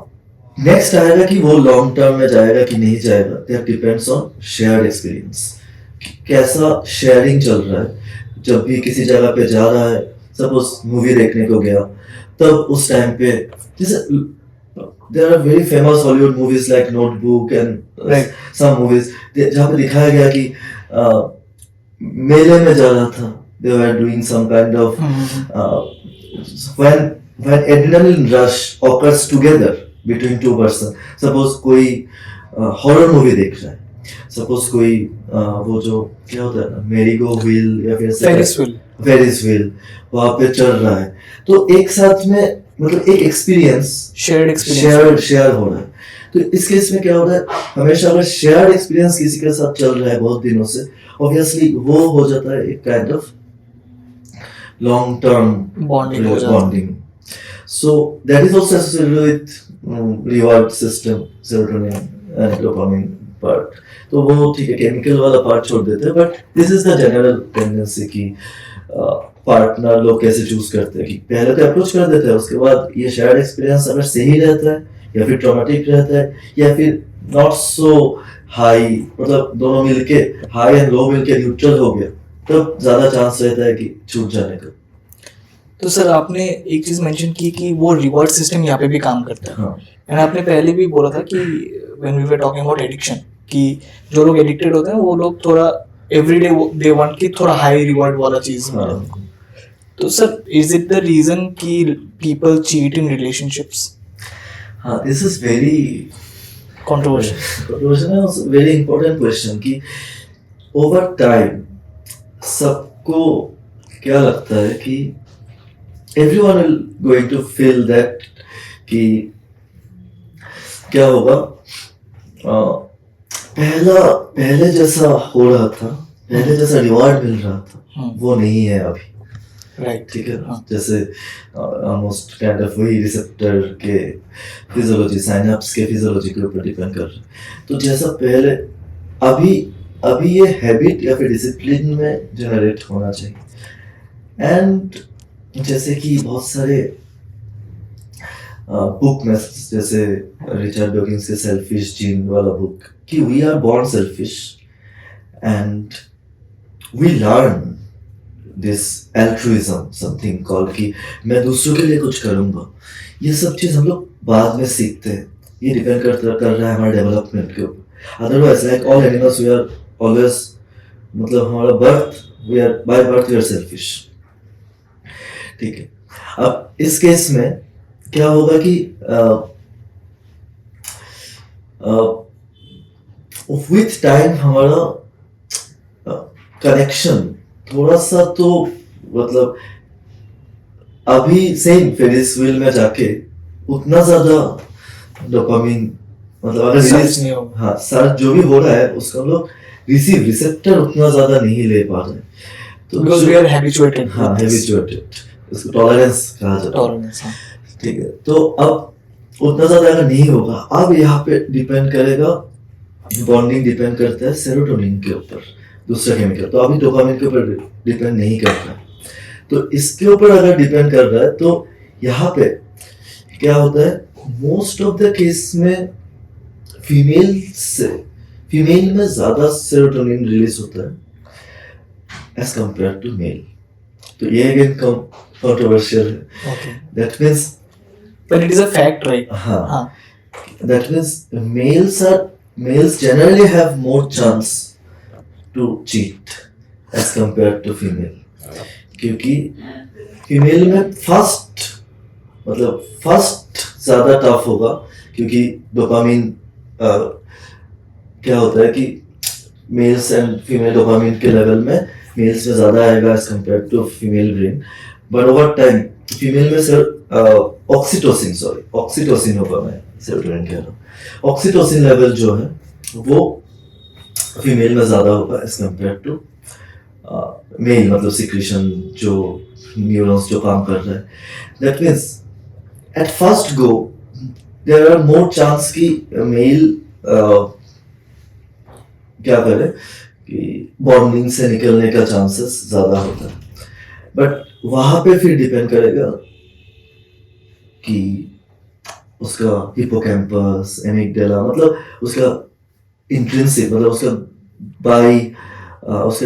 नेक्स्ट आएगा कि वो लॉन्ग टर्म में जाएगा कि नहीं जाएगा, that depends on shared experience, कैसा शेयरिंग चल रहा है। जब भी किसी जगह पे जा रहा है, सपोज मूवी देखने को गया, तब उस टाइम पे जैसे there are very famous Hollywood movies like Notebook and some movies जहाँ पे दिखाया गया कि मेले में जा रहा था, they were doing some kind of when adrenaline rush occurs together between two person, suppose कोई हॉरर मूवी देख रहा है, सपोज कोई वो जो क्या होता है ना, मेरी गो व्हील या फिर फेरिस व्हील वहाँ पे चल रहा है, तो एक साथ में मतलब एक एक्सपीरियंस शेयर हो रहा है। तो इस केस में क्या होता है, हमेशा अगर शेयर्ड एक्सपीरियंस किसी के साथ चल रहा है बहुत दिनों से, ऑब्वियसली वो हो जाता है एक kind of long term bonding. So that is also associated with reward system, serotonin and dopamine part. तो वो ठीक है, केमिकल वाला पार्ट छोड़ देते हैं, but this is the general tendency कि पार्टनर लोग कैसे चूज करते हैं कि पहले तो अप्रोच कर देते हैं, उसके बाद ये शेयर्ड एक्सपीरियंस अगर सही रहता है या फिर ट्रॉमेटिक रहता है या फिर नॉट सो हाई, मतलब दोनों मिलके हाई एंड लो मिलके न्यूट्रल हो गया, तब ज्यादा चांस रहता है कि छूट जाने का। तो सर आपने एक चीज मेंशन की कि वो रिवॉर्ड सिस्टम यहाँ पे भी काम करता है, एंड आपने पहले भी बोला था कि when we were talking about addiction कि जो लोग एडिक्टेड होते हैं वो लोग थोड़ा एवरीडे दे वांट कि थोड़ा हाई रिवॉर्ड वाला चीज मिले उनको। तो sir is it the reason कि पीपल चीट इन रिलेशनशिप्स? हाँ, this is very controversial, very important question कि ओवर टाइम सबको क्या लगता है कि everyone will going to feel that कि क्या होगा, पहले जैसा हो रहा था, पहले जैसा रिवार्ड मिल रहा था वो नहीं है अभी। राइट, ठीक है, जैसे ऑलमोस्ट काइंड ऑफ वही रिसेप्टर के फिजियोलॉजी, साइनेप्स के फिजियोलॉजी के ऊपर डिपेंड कर रहा है। तो जैसा पहले, अभी अभी ये हैबिट या फिर डिसिप्लिन में जनरेट होना चाहिए। एंड जैसे कि बहुत सारे बुक में, जैसे रिचर्ड डॉकिंस के सेल्फिश जीन वाला बुक, कि we are born selfish and we learn this altruism something called, कि मैं दूसरों के लिए कुछ करूँगा। ये सब चीज़ हम लोग बाद में सीखते हैं। ये डिपेंड कर रहा है हमारे डेवलपमेंट के ऊपर। Otherwise like all animals we are always, मतलब हमारा birth, we are by birth we are selfish. ठीक है, अब इस केस में क्या होगा कि विथ टाइम हमारा कनेक्शन थोड़ा सा, तो मतलब अभी सेम फेरिस व्हील में जाके उतना ज्यादा डोपामिन, मतलब अगर सर्च नहीं होगा। हाँ, सर्च जो भी हो रहा है उसका हम लोग रिसेप्टर उतना ज्यादा नहीं ले पा रहे, तो बिकॉज़ वी आर हैबिचुएटेड। हाँ, हैबिचुएटेड, उसको टॉलरेंस कहा जाता है। टॉलरेंस, हाँ। ठीक है, तो अब उतना ज्यादा अगर नहीं होगा, अब यहाँ पे डिपेंड करेगा, बॉन्डिंग डिपेंड करता है सेरोटोनिन के ऊपर, दूसरा केमिकल। तो अभी डोपामिन के ऊपर डिपेंड नहीं करता, तो इसके ऊपर अगर डिपेंड कर रहा है तो यहाँ पे क्या होता है, मोस्ट ऑफ द केस में फीमेल में ज्यादा सेरोटोनिन रिलीज होता है एज कंपेयर टू मेल। तो ये अगेन कंट्रोवर्शियल है। Okay. That means, But it is a fact, right? हाँ, that means males generally have more chance to cheat as compared to female, क्योंकि female में first ज्यादा tough होगा, क्योंकि dopamine क्या होता है कि मेल्स एंड फीमेल डोपामिन के लेवल में मेल्स में ज्यादा आएगा as compare to female brain. But over time female में सर ऑक्सीटोसिन होगा, मैं सेरोटोनिन कह रहा हूँ। ऑक्सीटोसिन लेवल जो है वो फीमेल में ज्यादा होगा एज कंपेयर टू मेल, मतलब सिक्रीशन, जो न्यूरॉन्स जो काम कर रहे हैं। That means at first go there are more chance कि मेल क्या करे कि बॉन्डिंग से निकलने का चांसेस ज्यादा होता है। बट वहां पे फिर डिपेंड करेगा कि उसका हिपोकैम्पस, एमिगडाला, मतलब उसका इंट्रिंसिक, मतलब उसका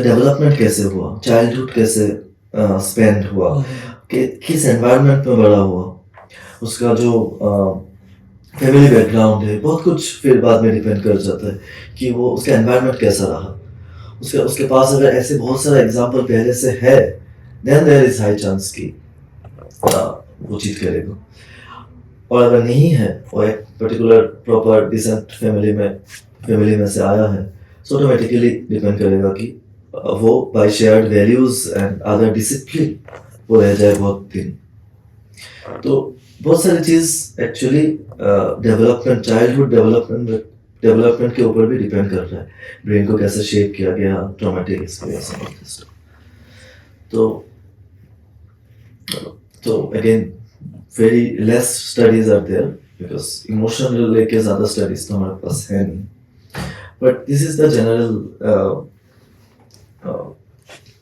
डेवलपमेंट कैसे हुआ, चाइल्डहुड कैसे स्पेंड हुआ, कि किस एनवायरनमेंट में बड़ा हुआ, उसका जो फैमिली बैकग्राउंड है, बहुत कुछ फिर बाद में डिपेंड कर जाता है कि वो उसका एनवायरनमेंट कैसा रहा। उसके पास अगर ऐसे बहुत सारा एग्जाम्पल पहले से है, then there is high chance कि वो चीट करेगा। और अगर नहीं है, और एक पर्टिकुलर प्रॉपर डिसेंट फैमिली में से आया है, सो ऑटोमेटिकली डिपेंड करेगा कि वो by shared values and other discipline वो रह जाए बहुत दिन। तो बहुत सारी चीज एक्चुअली डेवलपमेंट, चाइल्डहुड डेवलपमेंट के ऊपर भी डिपेंड कर रहा है, ब्रेन को कैसे शेप किया गया, ट्रॉमेटिक एक्सपीरियंस। तो again very less studies are there, because emotional लेके ज्यादा स्टडीज तो हमारे पास है नहीं। But this is the general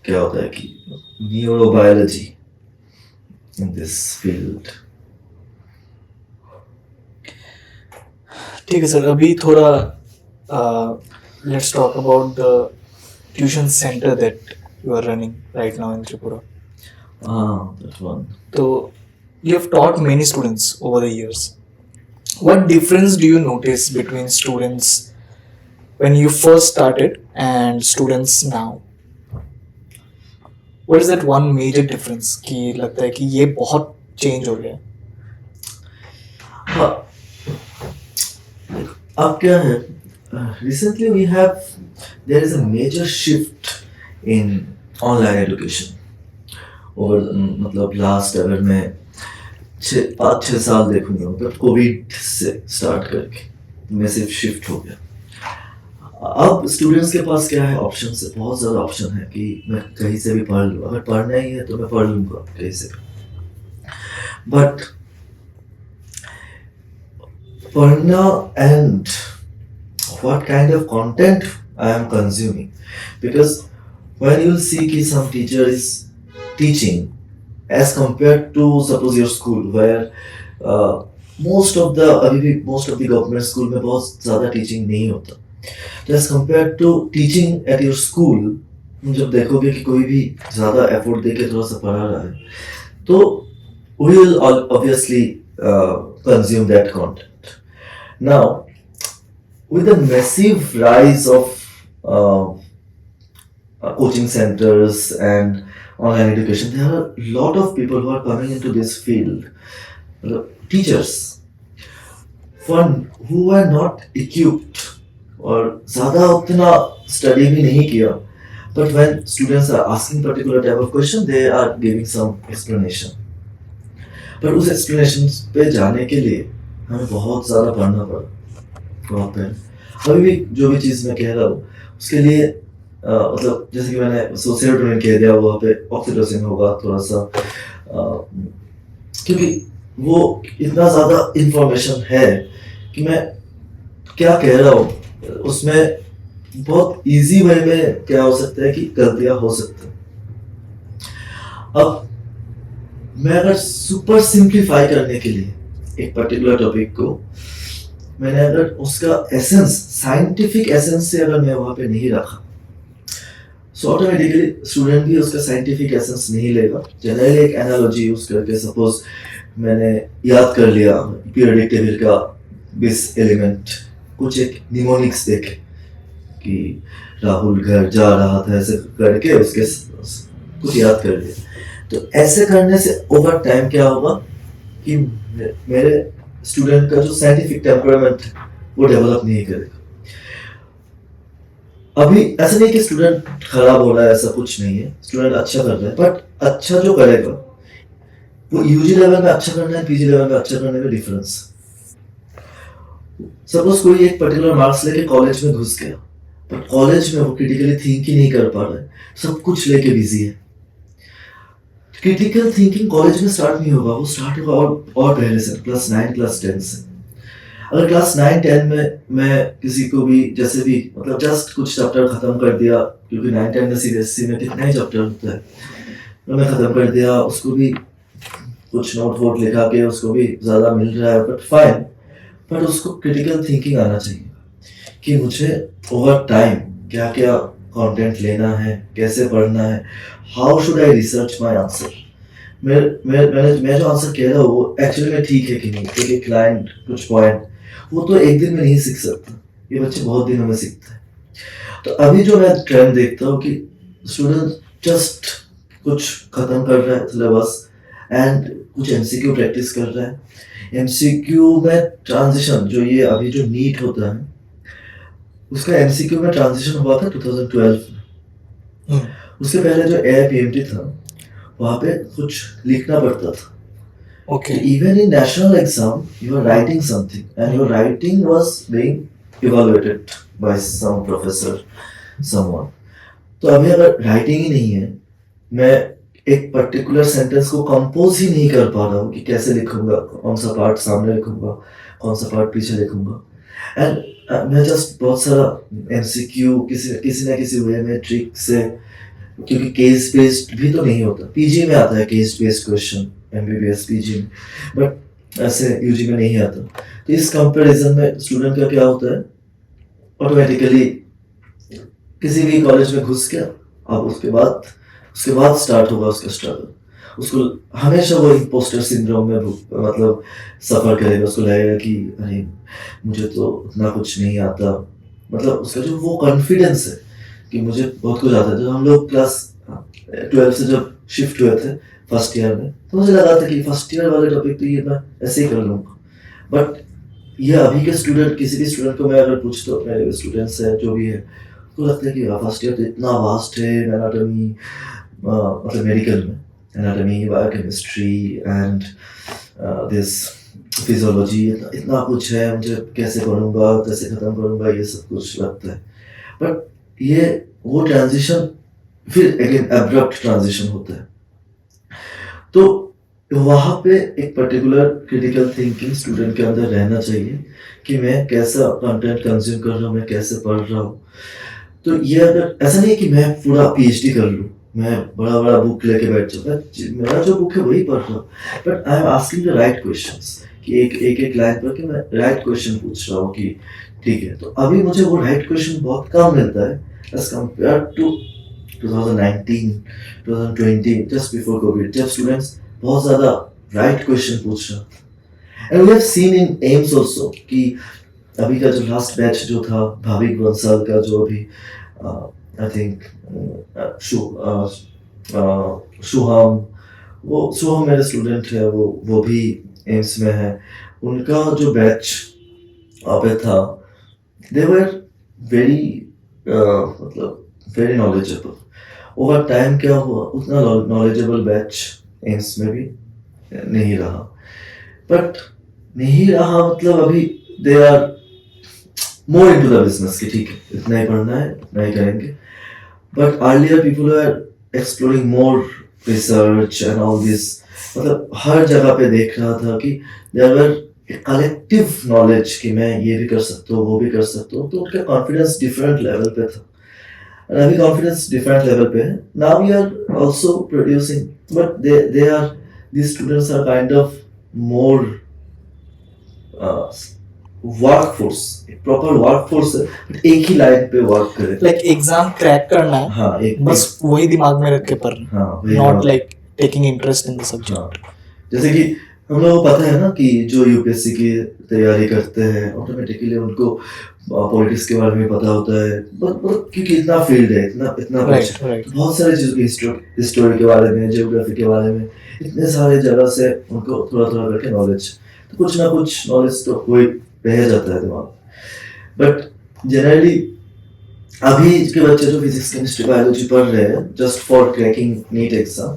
क्या होता है कि न्यूरोबायोलॉजी इन दिस फील्ड। ठीक है सर, अभी थोड़ा let's talk about the tuition centre that you are running right now in Tripura. That one. So you have taught many students over the years. What difference do you notice between students when you first started and students now? What is that one major difference कि लगता है कि ये बहुत change हो गया? अब क्या है, recently we have there is a major shift in online education over मतलब लास्ट अगर मैं 5-6 साल देखूंगा मतलब कोविड से स्टार्ट करके मैसिव शिफ्ट हो गया। अब स्टूडेंट्स के पास क्या है, ऑप्शन है, बहुत ज़्यादा ऑप्शन है कि मैं कहीं से भी पढ़ लूँ, अगर पढ़ना ही है तो मैं पढ़ लूँगा कहीं से। बट पढ़ना and what kind of content I am consuming, because when you see कि some teacher is teaching as compared to suppose your school where most of the अभी भी most of the government school में बहुत ज़्यादा teaching नहीं होता, तो as compared to teaching at your school जब देखोगे कि कोई भी ज़्यादा effort दे के थोड़ा सा पढ़ा रहा है तो we will obviously consume that content. Now with the massive rise of coaching centers and online education, there are a lot of people who are coming into this field. Teachers who are not equipped और ज़्यादा उतना study भी नहीं किया, but when students are asking particular type of question, they are giving some explanation. पर उस explanation पे जाने के लिए हमें बहुत ज़्यादा पढ़ना पड़ा। वहाँ पे अभी भी जो भी चीज़ मैं कह रहा हूँ उसके लिए मतलब जैसे कि मैंने सेरोटोनिन कह दिया, वहाँ पे ऑक्सीटोसिन होगा थोड़ा सा, क्योंकि वो इतना ज़्यादा इंफॉर्मेशन है कि मैं क्या कह रहा हूँ उसमें बहुत इजी वे में क्या हो सकता है कि गलतियाँ हो सकती हैं। अब मैं अगर सुपर सिंप्लीफाई करने के लिए एक पर्टिकुलर टॉपिक को मैंने अगर उसका एसेंस साइंटिफिक एसेंस से अगर मैं वहाँ पे नहीं रखा, सो ऑटोमेटिकली स्टूडेंट भी उसका साइंटिफिक एसेंस नहीं लेगा। जनरली एक एनालॉजी यूज करके सपोज मैंने याद कर लिया पीरियोडिक टेबल का 20 एलिमेंट, कुछ एक निमोनिक्स देखे कि राहुल घर जा रहा था, ऐसे करके उसके कुछ याद कर लिया। तो ऐसे करने से ओवर टाइम क्या होगा कि मेरे स्टूडेंट का जो साइंटिफिक टेम्परामेंट है वो डेवलप नहीं करेगा। अभी ऐसा नहीं कि स्टूडेंट खराब हो रहा है, ऐसा कुछ नहीं है, स्टूडेंट अच्छा कर रहा है, बट अच्छा जो करेगा वो यूजी लेवल में अच्छा करना है, पीजी लेवल में अच्छा करने में डिफरेंस। सपोज कोई एक पर्टिकुलर मार्क्स लेके कॉलेज में घुस गया, पर कॉलेज में वो क्रिटिकली थिंक ही नहीं कर पा रहा है, सब कुछ लेके बिजी है। क्रिटिकल थिंकिंग कॉलेज में स्टार्ट नहीं होगा, वो स्टार्ट होगा और पहले से क्लास 9 क्लास 10 से। अगर क्लास 9-10 में मैं किसी को भी जैसे भी मतलब जस्ट कुछ चैप्टर खत्म कर दिया, क्योंकि 9-10 में सीबीएसई में कितने ही चैप्टर होता है, तो मैं खत्म कर दिया, उसको भी कुछ नोट वोट लिखा के उसको भी ज़्यादा मिल रहा है, बट फाइन। बट उसको क्रिटिकल थिंकिंग आना चाहिए कि मुझे ओवर टाइम क्या क्या कंटेंट लेना है, कैसे पढ़ना है, how should I research my answer. मैं जो आंसर कह रहा हूँ वो एक्चुअली में ठीक है कि नहीं, एक क्लाइंट कुछ पॉइंट वो तो एक दिन में नहीं सीख सकता, ये बच्चे बहुत दिनों में सीखते हैं। तो अभी जो मैं ट्रेंड देखता हूँ कि स्टूडेंट जस्ट कुछ खत्म कर रहा है सिलेबस एंड कुछ एमसीक्यू प्रैक्टिस कर रहा है। एमसीक्यू में ट्रांजिशन जो ये अभी जो नीट होता है उसका एमसीक्यू में ट्रांजिशन हुआ था 2012 में। उसके पहले जो एआईपीएमटी था वहाँ पे कुछ लिखना पड़ता था। Okay. Even in national exam, you are writing something, and your writing was being evaluated by some professor, someone. तो अभी अगर राइटिंग ही नहीं है, मैं एक पर्टिकुलर सेंटेंस को कंपोज ही नहीं कर पा रहा हूँ कि कैसे लिखूंगा, कौन सा पार्ट सामने लिखूंगा, कौन सा पार्ट पीछे लिखूंगा, एंड मैं जस्ट बहुत सारा एमसीक्यू किसी ना किसी वे में ट्रिक से, क्योंकि केस बेस्ड भी तो नहीं होता, पीजी में आता है case based question, MBBS PG में, बट ऐसे यूजी में नहीं आता। तो इस कंपैरिजन में स्टूडेंट का क्या होता है, ऑटोमेटिकली किसी भी कॉलेज में घुस गया, अब उसके बाद स्टार्ट होगा उसका स्ट्रगल। उसको हमेशा वो इम्पोस्टर सिंड्रोम में मतलब सफ़र करेगा, उसको लगेगा कि अरे मुझे तो उतना कुछ नहीं आता, मतलब उसका जो वो कॉन्फिडेंस है कि मुझे बहुत कुछ आता है। जब हम लोग क्लास 12 से जब शिफ्ट हुए थे फर्स्ट ईयर में, तो मुझे लगा था कि फर्स्ट ईयर वाले टॉपिक तो ये मैं ऐसे ही कर लूँगा, बट ये अभी के स्टूडेंट, किसी भी स्टूडेंट को मैं अगर पूछता हूँ, मेरे स्टूडेंट्स हैं जो भी है, को लगता है कि फर्स्ट ईयर तो इतना वास्ट है, एनाटॉमी मतलब मेडिकल में anatomy, biochemistry and this physiology, इतना कुछ है, मुझे कैसे पढ़ूंगा, कैसे ख़त्म करूंगा, ये सब कुछ लगता है। बट ये वो ट्रांजिशन फिर अगेन एब्रप्ट ट्रांजिशन होता है। तो वहाँ पे एक पर्टिकुलर क्रिटिकल थिंकिंग स्टूडेंट के अंदर रहना चाहिए कि मैं कैसा कंटेंट कंज्यूम कर रहा हूँ, मैं कैसे पढ़ रहा हूँ। तो ये अगर ऐसा नहीं है कि मैं पूरा पीएचडी कर लूँ, मैं बड़ा बड़ा बुक लेके बैठ जाऊँ, मेरा जो बुक है वही पढ़ रहा हूँ, but I am asking the right questions कि एक लाइन पढ़ के मैं राइट क्वेश्चन पूछ रहा हूँ कि ठीक है। तो अभी मुझे वो राइट क्वेश्चन बहुत कम मिलता है as compare to 2019, 2020, just before covid, जब स्टूडेंट्स बहुत ज़्यादा राइट क्वेश्चन पूछ रहे हैं। And we have seen in AIIMS also कि अभी का जो लास्ट बैच जो था, भाविक बंसल का जो अभी आई थिंक शुभम मेरे स्टूडेंट है, वो भी एम्स में है। उनका जो बैच पे था, दे वर वेरी मतलब वेरी नॉलेजेबल। ओवर टाइम क्या हुआ, उतना नॉलेजेबल बैच एम्स में भी नहीं रहा। बट नहीं रहा मतलब अभी they are more into the business कि ठीक है इतना ही पढ़ना है, इतना ही करेंगे। But earlier people are exploring more research and all this, मतलब हर जगह पे देख रहा था कि देयर वर कलेक्टिव नॉलेज कि मैं ये भी कर सकता हूँ, वो भी कर सकता हूँ। तो उनका कॉन्फिडेंस डिफरेंट लेवल पे था, अभी कॉन्फिडेंस डिफरेंट लेवल पे है। Now we are also producing, but they are these students are kind of more workforce, proper workforce है, बट एक ही लाइन पे वर्क करे। लाइक एग्जाम क्रैक करना है, हाँ, एक बस वही दिमाग में रख के पढ़ना, हाँ, not like taking interest in the subject. जैसे कि हम लोगों को पता है ना कि जो यूपीएससी की तैयारी करते हैं ऑटोमेटिकली उनको पॉलिटिक्स के बारे में पता होता है, मतलब क्योंकि इतना फील्ड है, इतना राइट। बहुत सारे चीज़ों की हिस्टोरी के बारे में, जियोग्राफी के बारे में, इतने सारे जगह से उनको थोड़ा थोड़ा करके नॉलेज, तो कुछ ना कुछ नॉलेज तो कोई रह जाता है दिमाग। बट जनरली अभी के बच्चे जो फिजिक्स केमिस्ट्री बायोलॉजी पढ़ रहे हैं just for cracking NEET exam,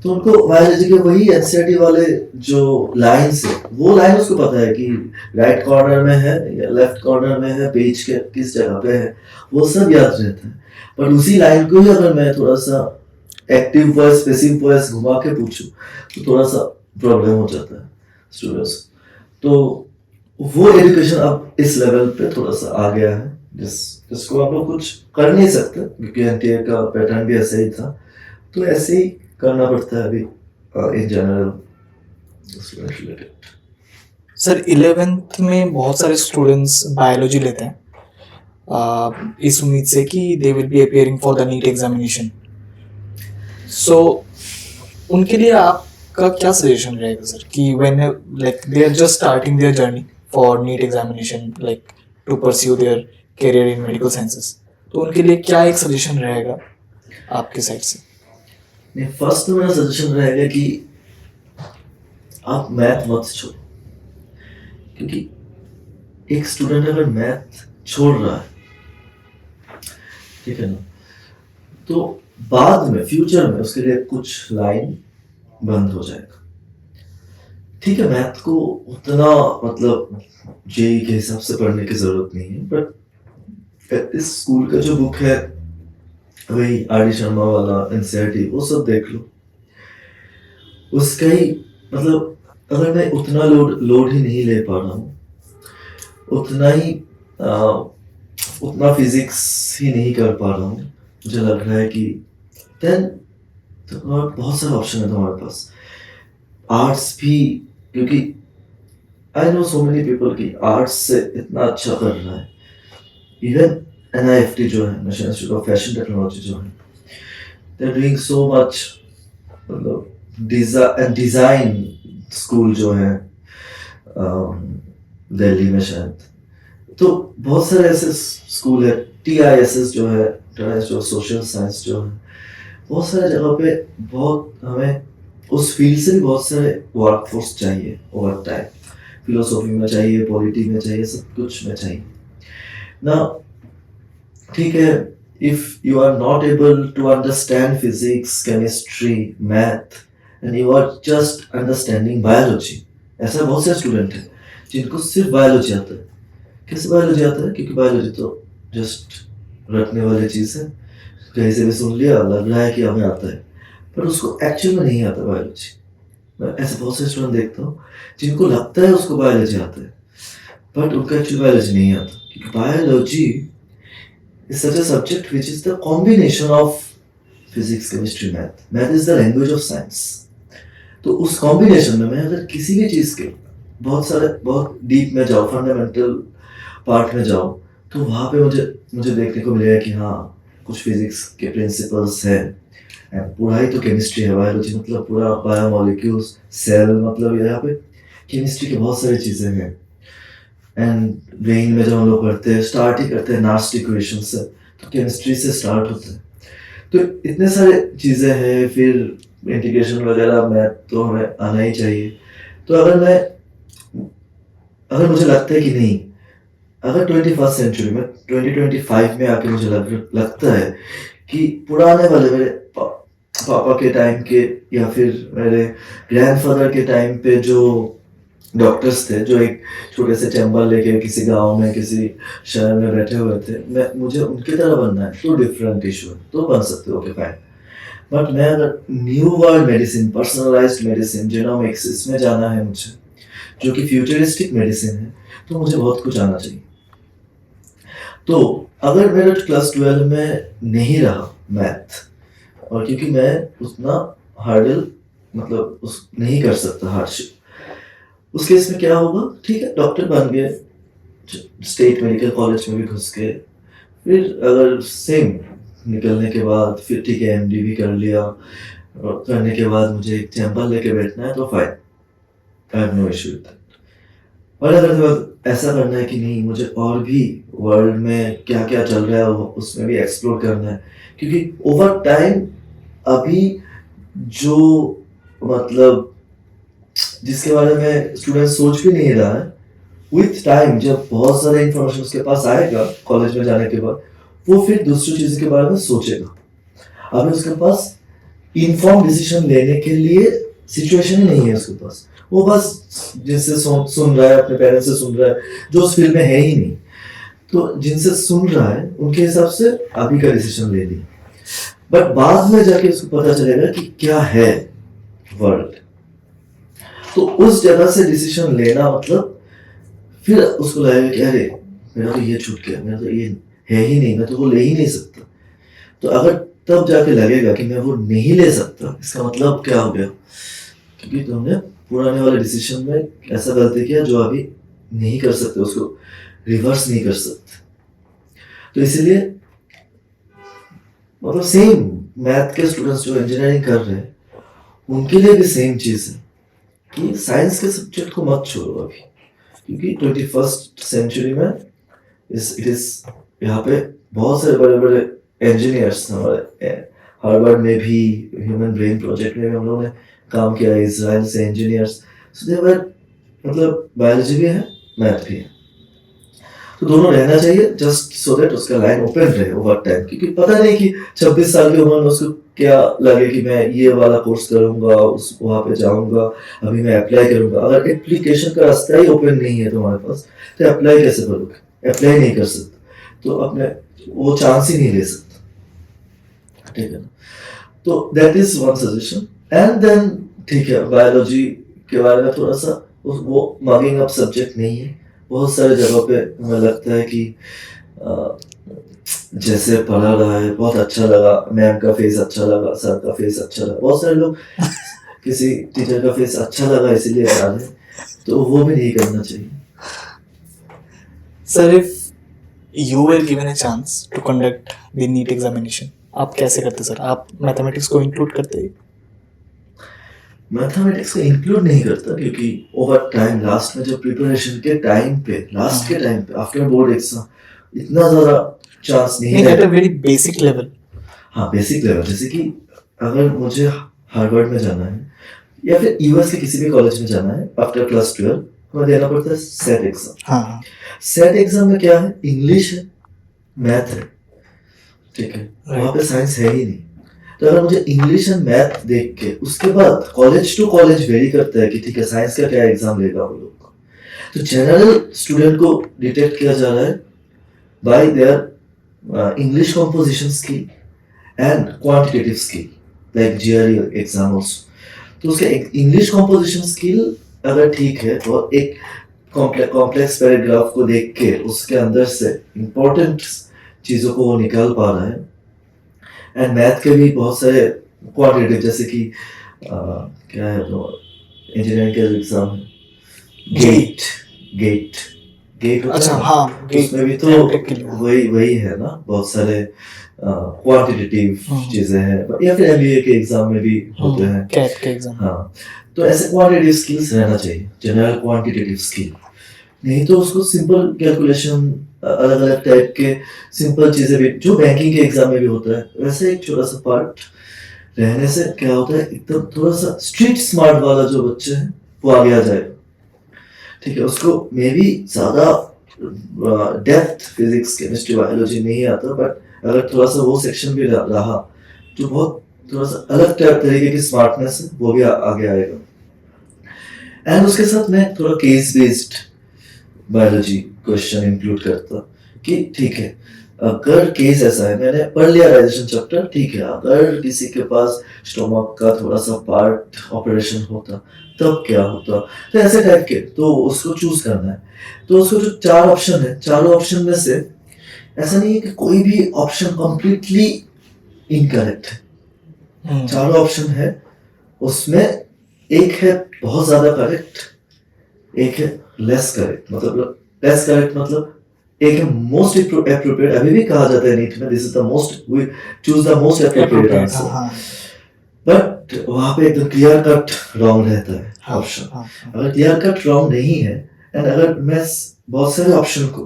तो उनको बायोलॉजी के वही एनसीईआरटी वाले जो लाइन्स है, वो लाइन उसको पता है कि राइट कॉर्नर में है या लेफ्ट कॉर्नर में है, पेज के किस जगह पे है, वो सब याद रहता है। पर उसी लाइन को ही अगर मैं थोड़ा सा एक्टिव वॉइस, पैसिव वॉइस घुमा के पूछूं तो थोड़ा सा प्रॉब्लम हो जाता है स्टूडेंट्स। तो वो एजुकेशन अब इस लेवल पे थोड़ा सा आ गया है, जिसको आप लोग कुछ कर नहीं सकते क्योंकि एनटीए का पैटर्न भी ऐसे ही था, तो ऐसे ही करना पड़ता है अभी in general student related. Sir 11th में बहुत सारे स्टूडेंट्स बायोलॉजी लेते हैं इस उम्मीद से कि they will be appearing for the NEET examination. So उनके लिए आपका क्या सजेशन रहेगा सर कि when like they are just starting their journey for NEET examination, like to pursue their career in medical sciences, तो उनके लिए क्या एक सजेशन रहेगा आपके साइड से? नहीं, फर्स्ट तो मेरा सजेशन रहेगा कि आप मैथ मत छोड़ो, क्योंकि एक स्टूडेंट अगर मैथ छोड़ रहा है, ठीक है ना, तो बाद में फ्यूचर में उसके लिए कुछ लाइन बंद हो जाएगा। ठीक है, मैथ को उतना मतलब जेई के हिसाब से पढ़ने की जरूरत नहीं है, बट इस स्कूल का जो बुक है वही आर डी शर्मा वाला एनसीईआरटी, वो सब देख लो। उसका ही मतलब अगर मैं उतना लोड ही नहीं ले पा रहा हूँ, उतना फिजिक्स ही नहीं कर पा रहा हूँ, मुझे लग रहा है कि देन तो बहुत सारे ऑप्शन है तुम्हारे पास। आर्ट्स भी, क्योंकि I know so many people की आर्ट्स से इतना अच्छा कर रहा है। इवन एनआईएफटी जो है, national institute of fashion technology जो है, they are doing so much, मतलब डिजाइन स्कूल जो है दिल्ली में शायद, तो बहुत सारे ऐसे स्कूल है। टीआईएसएस जो है, जो सोशल साइंस जो है, बहुत सारे जगह पे बहुत हमें उस फील्ड से भी बहुत सारे वर्कफोर्स चाहिए ओवर टाइम। फिलोसॉफी में चाहिए, पॉलिटी में चाहिए, सब कुछ में चाहिए ना। ठीक है, if you are not able to understand physics, chemistry, math and you are just understanding biology, ऐसा बहुत से स्टूडेंट हैं जिनको सिर्फ बायोलॉजी आता है। कैसे बायोलॉजी आता है? क्योंकि बायोलॉजी तो जस्ट रटने वाली चीज़ है, कहीं से भी सुन लिया, लग रहा है कि हमें आता है, पर उसको एक्चुअल में नहीं आता बायोलॉजी। मैं ऐसे बहुत से स्टूडेंट देखता हूँ जिनको लगता है उसको बायोलॉजी आता है, बट उनका एक्चुअली बायोलॉजी नहीं आता, क्योंकि biology is such a subject which is the combination of physics, chemistry, math. Math is the language of science. तो उस कॉम्बिनेशन में मैं अगर किसी भी चीज़ के बहुत डीप में जाऊँ, फंडामेंटल पार्ट में जाऊँ, तो वहाँ पे मुझे देखने को मिलेगा कि हाँ, कुछ फिजिक्स के प्रिंसिपल्स हैं। पूरा ही तो केमिस्ट्री है, बायोलॉजी मतलब पूरा बायोमोलिक्यूल्स, सेल, मतलब यहाँ पे केमिस्ट्री की बहुत सारी चीज़ें हैं। एंड ब्रेन में जब हम लोग पढ़ते हैं, स्टार्ट ही करते हैं नास्ट इक्वेशन से, तो केमिस्ट्री से स्टार्ट होता है। तो इतने सारे चीज़ें हैं, फिर इंटीग्रेशन वगैरह मैथ तो हमें आना ही चाहिए। तो अगर मुझे लगता है कि नहीं, अगर 21st सेंचुरी में 2025 में आके मुझे लगता है कि पुराने वाले मेरे पापा के टाइम के या फिर मेरे ग्रैंडफादर के टाइम पे जो डॉक्टर्स थे, जो एक छोटे से चैम्बर लेके किसी गांव में, किसी शहर में बैठे हुए थे, मुझे उनकी तरह बनना है, तो डिफरेंट इशू है, तो बन सकते हो, ओके फाइन। बट मैं अगर new world medicine, personalised medicine, genomics, इसमें जाना है मुझे, जो कि फ्यूचरिस्टिक मेडिसिन है, तो मुझे बहुत कुछ आना चाहिए। तो अगर मेरा क्लास 12 में नहीं रहा मैथ, और क्योंकि मैं उतना हार्डल मतलब नहीं कर सकता, हार्डशिप, उस केस में क्या होगा? ठीक है, डॉक्टर बन गए, स्टेट मेडिकल कॉलेज में भी घुस गए, फिर अगर सेम निकलने के बाद फिर ठीक है एमडी भी कर लिया, और करने के बाद मुझे एक चैम्बर लेके बैठना है, तो fine, I have no issue with that. और अगर ऐसा करना है कि नहीं, मुझे और भी वर्ल्ड में क्या क्या चल रहा है उसमें भी एक्सप्लोर करना है, क्योंकि ओवर टाइम अभी जो मतलब जिसके बारे में स्टूडेंट सोच भी नहीं रहा है, विथ टाइम जब बहुत सारे इंफॉर्मेशन उसके पास आएगा कॉलेज में जाने के बाद, वो फिर दूसरी चीज़ के बारे में सोचेगा। अभी उसके पास इन्फॉर्म डिसीजन लेने के लिए सिचुएशन ही नहीं है उसके पास, वो बस जिनसे सुन रहा है, अपने पेरेंट्स से सुन रहा है, जो उस फील्ड में है ही नहीं, तो जिनसे सुन रहा है उनके हिसाब से अभी का डिसीजन ले ली, बट बाद में जाके उसको पता चलेगा कि क्या है वर्ल्ड, तो उस जगह से डिसीजन लेना मतलब फिर उसको लगेगा कि अरे मेरा तो ये छूट गया, मेरा तो ये है ही नहीं, मैं तो वो ले ही नहीं सकता। तो अगर तब जाके लगेगा कि मैं वो नहीं ले सकता, इसका मतलब क्या हो गया? क्योंकि तुमने पुराने वाले डिसीजन में ऐसा गलती किया जो अभी नहीं कर सकते, उसको रिवर्स नहीं कर सकते। तो इसीलिए मतलब सेम मैथ के स्टूडेंट्स जो इंजीनियरिंग कर रहे हैं, उनके लिए भी सेम चीज़ है कि साइंस के सब्जेक्ट को मत छोड़ो अभी, क्योंकि 21st सेंचुरी में इट इज यहाँ पे बहुत सारे बड़े बड़े इंजीनियर्स, हमारे हार्वर्ड में भी, ह्यूमन ब्रेन प्रोजेक्ट में भी हम लोगों ने काम किया, इजराइल से इंजीनियर्स, मतलब बायोलॉजी भी है, मैथ भी है, तो दोनों रहना चाहिए, जस्ट सो दैट उसका लाइन ओपन रहे ओवर टाइम, क्योंकि पता नहीं कि 26 साल की उम्र में उसको क्या लगे कि मैं ये वाला कोर्स करूंगा, उस वहाँ पे जाऊंगा, अभी मैं अप्लाई करूंगा। अगर एप्लीकेशन का रास्ता ही ओपन नहीं है तुम्हारे पास, तो अप्लाई कैसे करोगे? अप्लाई नहीं कर सकते, तो अपने वो चांस ही नहीं ले सकते, ठीक है ना? तो that is one suggestion. And then ठीक है, बायोलॉजी के बारे में थोड़ा सा वो मगिंग अप सब्जेक्ट नहीं है, बहुत सारे जगहों पे हमें लगता है कि जैसे पढ़ा रहा है, बहुत अच्छा लगा, मैम का फेस अच्छा लगा, सर का फेस अच्छा लगा, बहुत सारे लोग किसी टीचर का फेस अच्छा लगा इसीलिए आ रहे, तो वो भी नहीं करना चाहिए। Sir, if you were given a chance to conduct the NEET examination, आप कैसे करते सर? आप मैथमेटिक्स को इंक्लूड करते? मैथमेटिक्स को इंक्लूड नहीं करता, क्योंकि ओवर टाइम लास्ट में जब प्रिपरेशन के टाइम पे, लास्ट के टाइम पे आफ्टर बोर्ड एग्जाम इतना ज़्यादा चांस नहीं है। At a very basic level. हाँ, बेसिक लेवल, जैसे कि अगर मुझे हार्वर्ड में जाना है या फिर यूएस के किसी भी कॉलेज में जाना है आफ्टर क्लास 12, हमें देना पड़ता है सेट एग्जाम। हाँ, सेट एग्जाम में क्या है? इंग्लिश है, मैथ है, ठीक है, Right. वहाँ पे साइंस है ही नहीं। तो अगर मुझे इंग्लिश एंड मैथ देख के उसके बाद कॉलेज टू कॉलेज वेरी करता है कि ठीक है साइंस का क्या एग्जाम लेगा वो लोग, तो जनरल स्टूडेंट को डिटेक्ट किया जा रहा है bye there English composition skill and quantitative skill like GRE exam also. तो उसके इंग्लिश कॉम्पोजिशन स्किल अगर ठीक है और एक कॉम्प्लेक्स पैराग्राफ को देख के उसके अंदर से इंपॉर्टेंट चीज़ों को वो निकाल पा रहा है, एंड मैथ के भी बहुत सारे क्वांटिटेटिव जैसे कि क्या है तो इंजीनियरिंग का एग्जाम है गेट गेट गेट होता अच्छा है ना, हाँ तो उसमें भी तो M.Tech के लिए वही वही है ना, बहुत सारे क्वांटिटेटिव हम्म। चीजें हैं, या फिर एमबीए के एग्जाम में भी होते हैं। कैट के एग्जाम हाँ, तो ऐसे क्वांटिटेटिव स्किल्स रहना चाहिए, जनरल क्वांटिटेटिव स्किल। नहीं तो उसको सिंपल कैलकुलेशन अलग अलग टाइप के सिंपल चीजें भी जो बैंकिंग के एग्जाम में भी होता है वैसे एक छोटा सा पार्ट रहने से क्या होता है एकदम थोड़ा सा स्ट्रीट स्मार्ट वाला जो बच्चे हैं वो आगे आ जाएगा। ठीक है, उसको मे बी ज्यादा डेप्थ फिजिक्स केमिस्ट्री बायोलॉजी नहीं आता, बट अगर थोड़ा सा वो सेक्शन भी रहा जो बहुत थोड़ा सा अलग तरीके की स्मार्टनेस है वो भी आगे आएगा। एंड उसके साथ मैं थोड़ा case based biology question include करता कि ठीक है अगर केस ऐसा है, मैंने पढ़ लिया डाइजेशन चैप्टर, ठीक है अगर किसी के पास स्टोमक का थोड़ा सा पार्ट ऑपरेशन होता तब क्या होता, तो ऐसे टाइप के तो उसको चूज करना है। तो उसको जो 4 ऑप्शन है, चारों ऑप्शन में से ऐसा नहीं है कि कोई भी ऑप्शन कंप्लीटली इनकरेक्ट है, चारों ऑप्शन है उसमें एक है बहुत ज्यादा करेक्ट, एक है लेस करेक्ट, मतलब लेस करेक्ट मतलब एक है मोस्ट एप्रोप्रिएट, अभी भी कहा जाता है नीट में this is the most, we choose the most appropriate answer, but वहां पे एकदम क्लियर कट रॉन्ग रहता है ऑप्शन। अगर क्लियर कट रॉन्ग नहीं है एंड अगर मैं बहुत सारे ऑप्शन को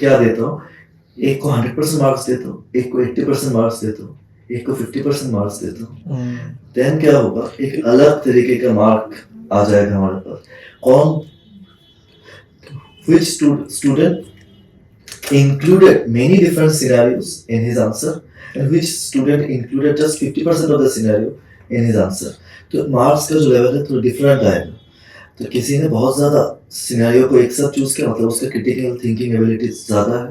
क्या देता हूँ, एक को 100% मार्क्स देता हूँ, एक को 80% मार्क्स देता हूँ, एक को 50% मार्क्स देता हूँ, देन क्या होगा एक अलग तरीके का मार्क आ जाएगा हमारे पास। कौन which student included many different scenarios in his answer and which student included just 50% of the scenario in his answer, तो मार्क्स का जो लेवल है थोड़ा डिफरेंट आएगा। तो किसी ने बहुत ज़्यादा सिनेरियो को एक साथ चूज़ किया मतलब उसका क्रिटिकल थिंकिंग एबिलिटी ज़्यादा है,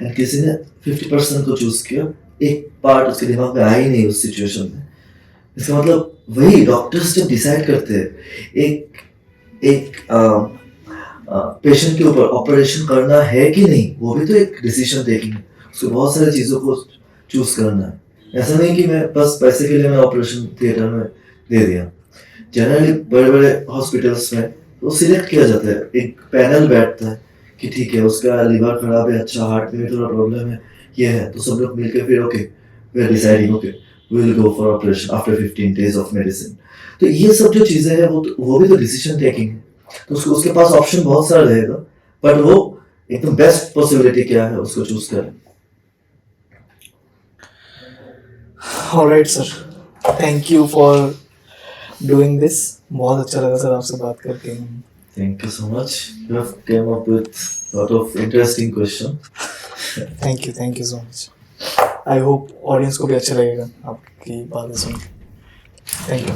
एंड किसी ने 50% को चूज़ किया, एक पार्ट उसके दिमाग में आया ही नहीं उस सिचुएशन में। इसका मतलब वही डॉक्टर्स जब डिसाइड करते हैं एक पेशेंट के ऊपर ऑपरेशन करना है कि नहीं, वो भी तो एक डिसीजन टेकिंग है, उसको बहुत सारी चीज़ों को चूज करना है। ऐसा नहीं कि मैं बस पैसे के लिए मैं ऑपरेशन थिएटर में दे दिया। जनरली बड़े बड़े हॉस्पिटल्स में तो सिलेक्ट किया जाता है, एक पैनल बैठता है कि ठीक है उसका लिवर खराब है, अच्छा हार्ट में भी थोड़ा प्रॉब्लम है, ये है, तो सब लोग मिलकर फिर okay we are deciding okay we will go for operation after 15 days of medicine. तो ये सब जो चीज़ें हैं वो भी तो डिसीजन टेकिंग है, तो उसके पास ऑप्शन बहुत सारा रहेगा, बट वो एकदम बेस्ट पॉसिबिलिटी क्या है उसको चूज करें। Alright sir, thank you for doing this, बहुत अच्छा लगा सर आपसे बात करके। Thank you so much, you have came up with lot of interesting question. Thank you so much. I hope audience को भी अच्छा लगेगा आपकी बातें सुन। Thank you.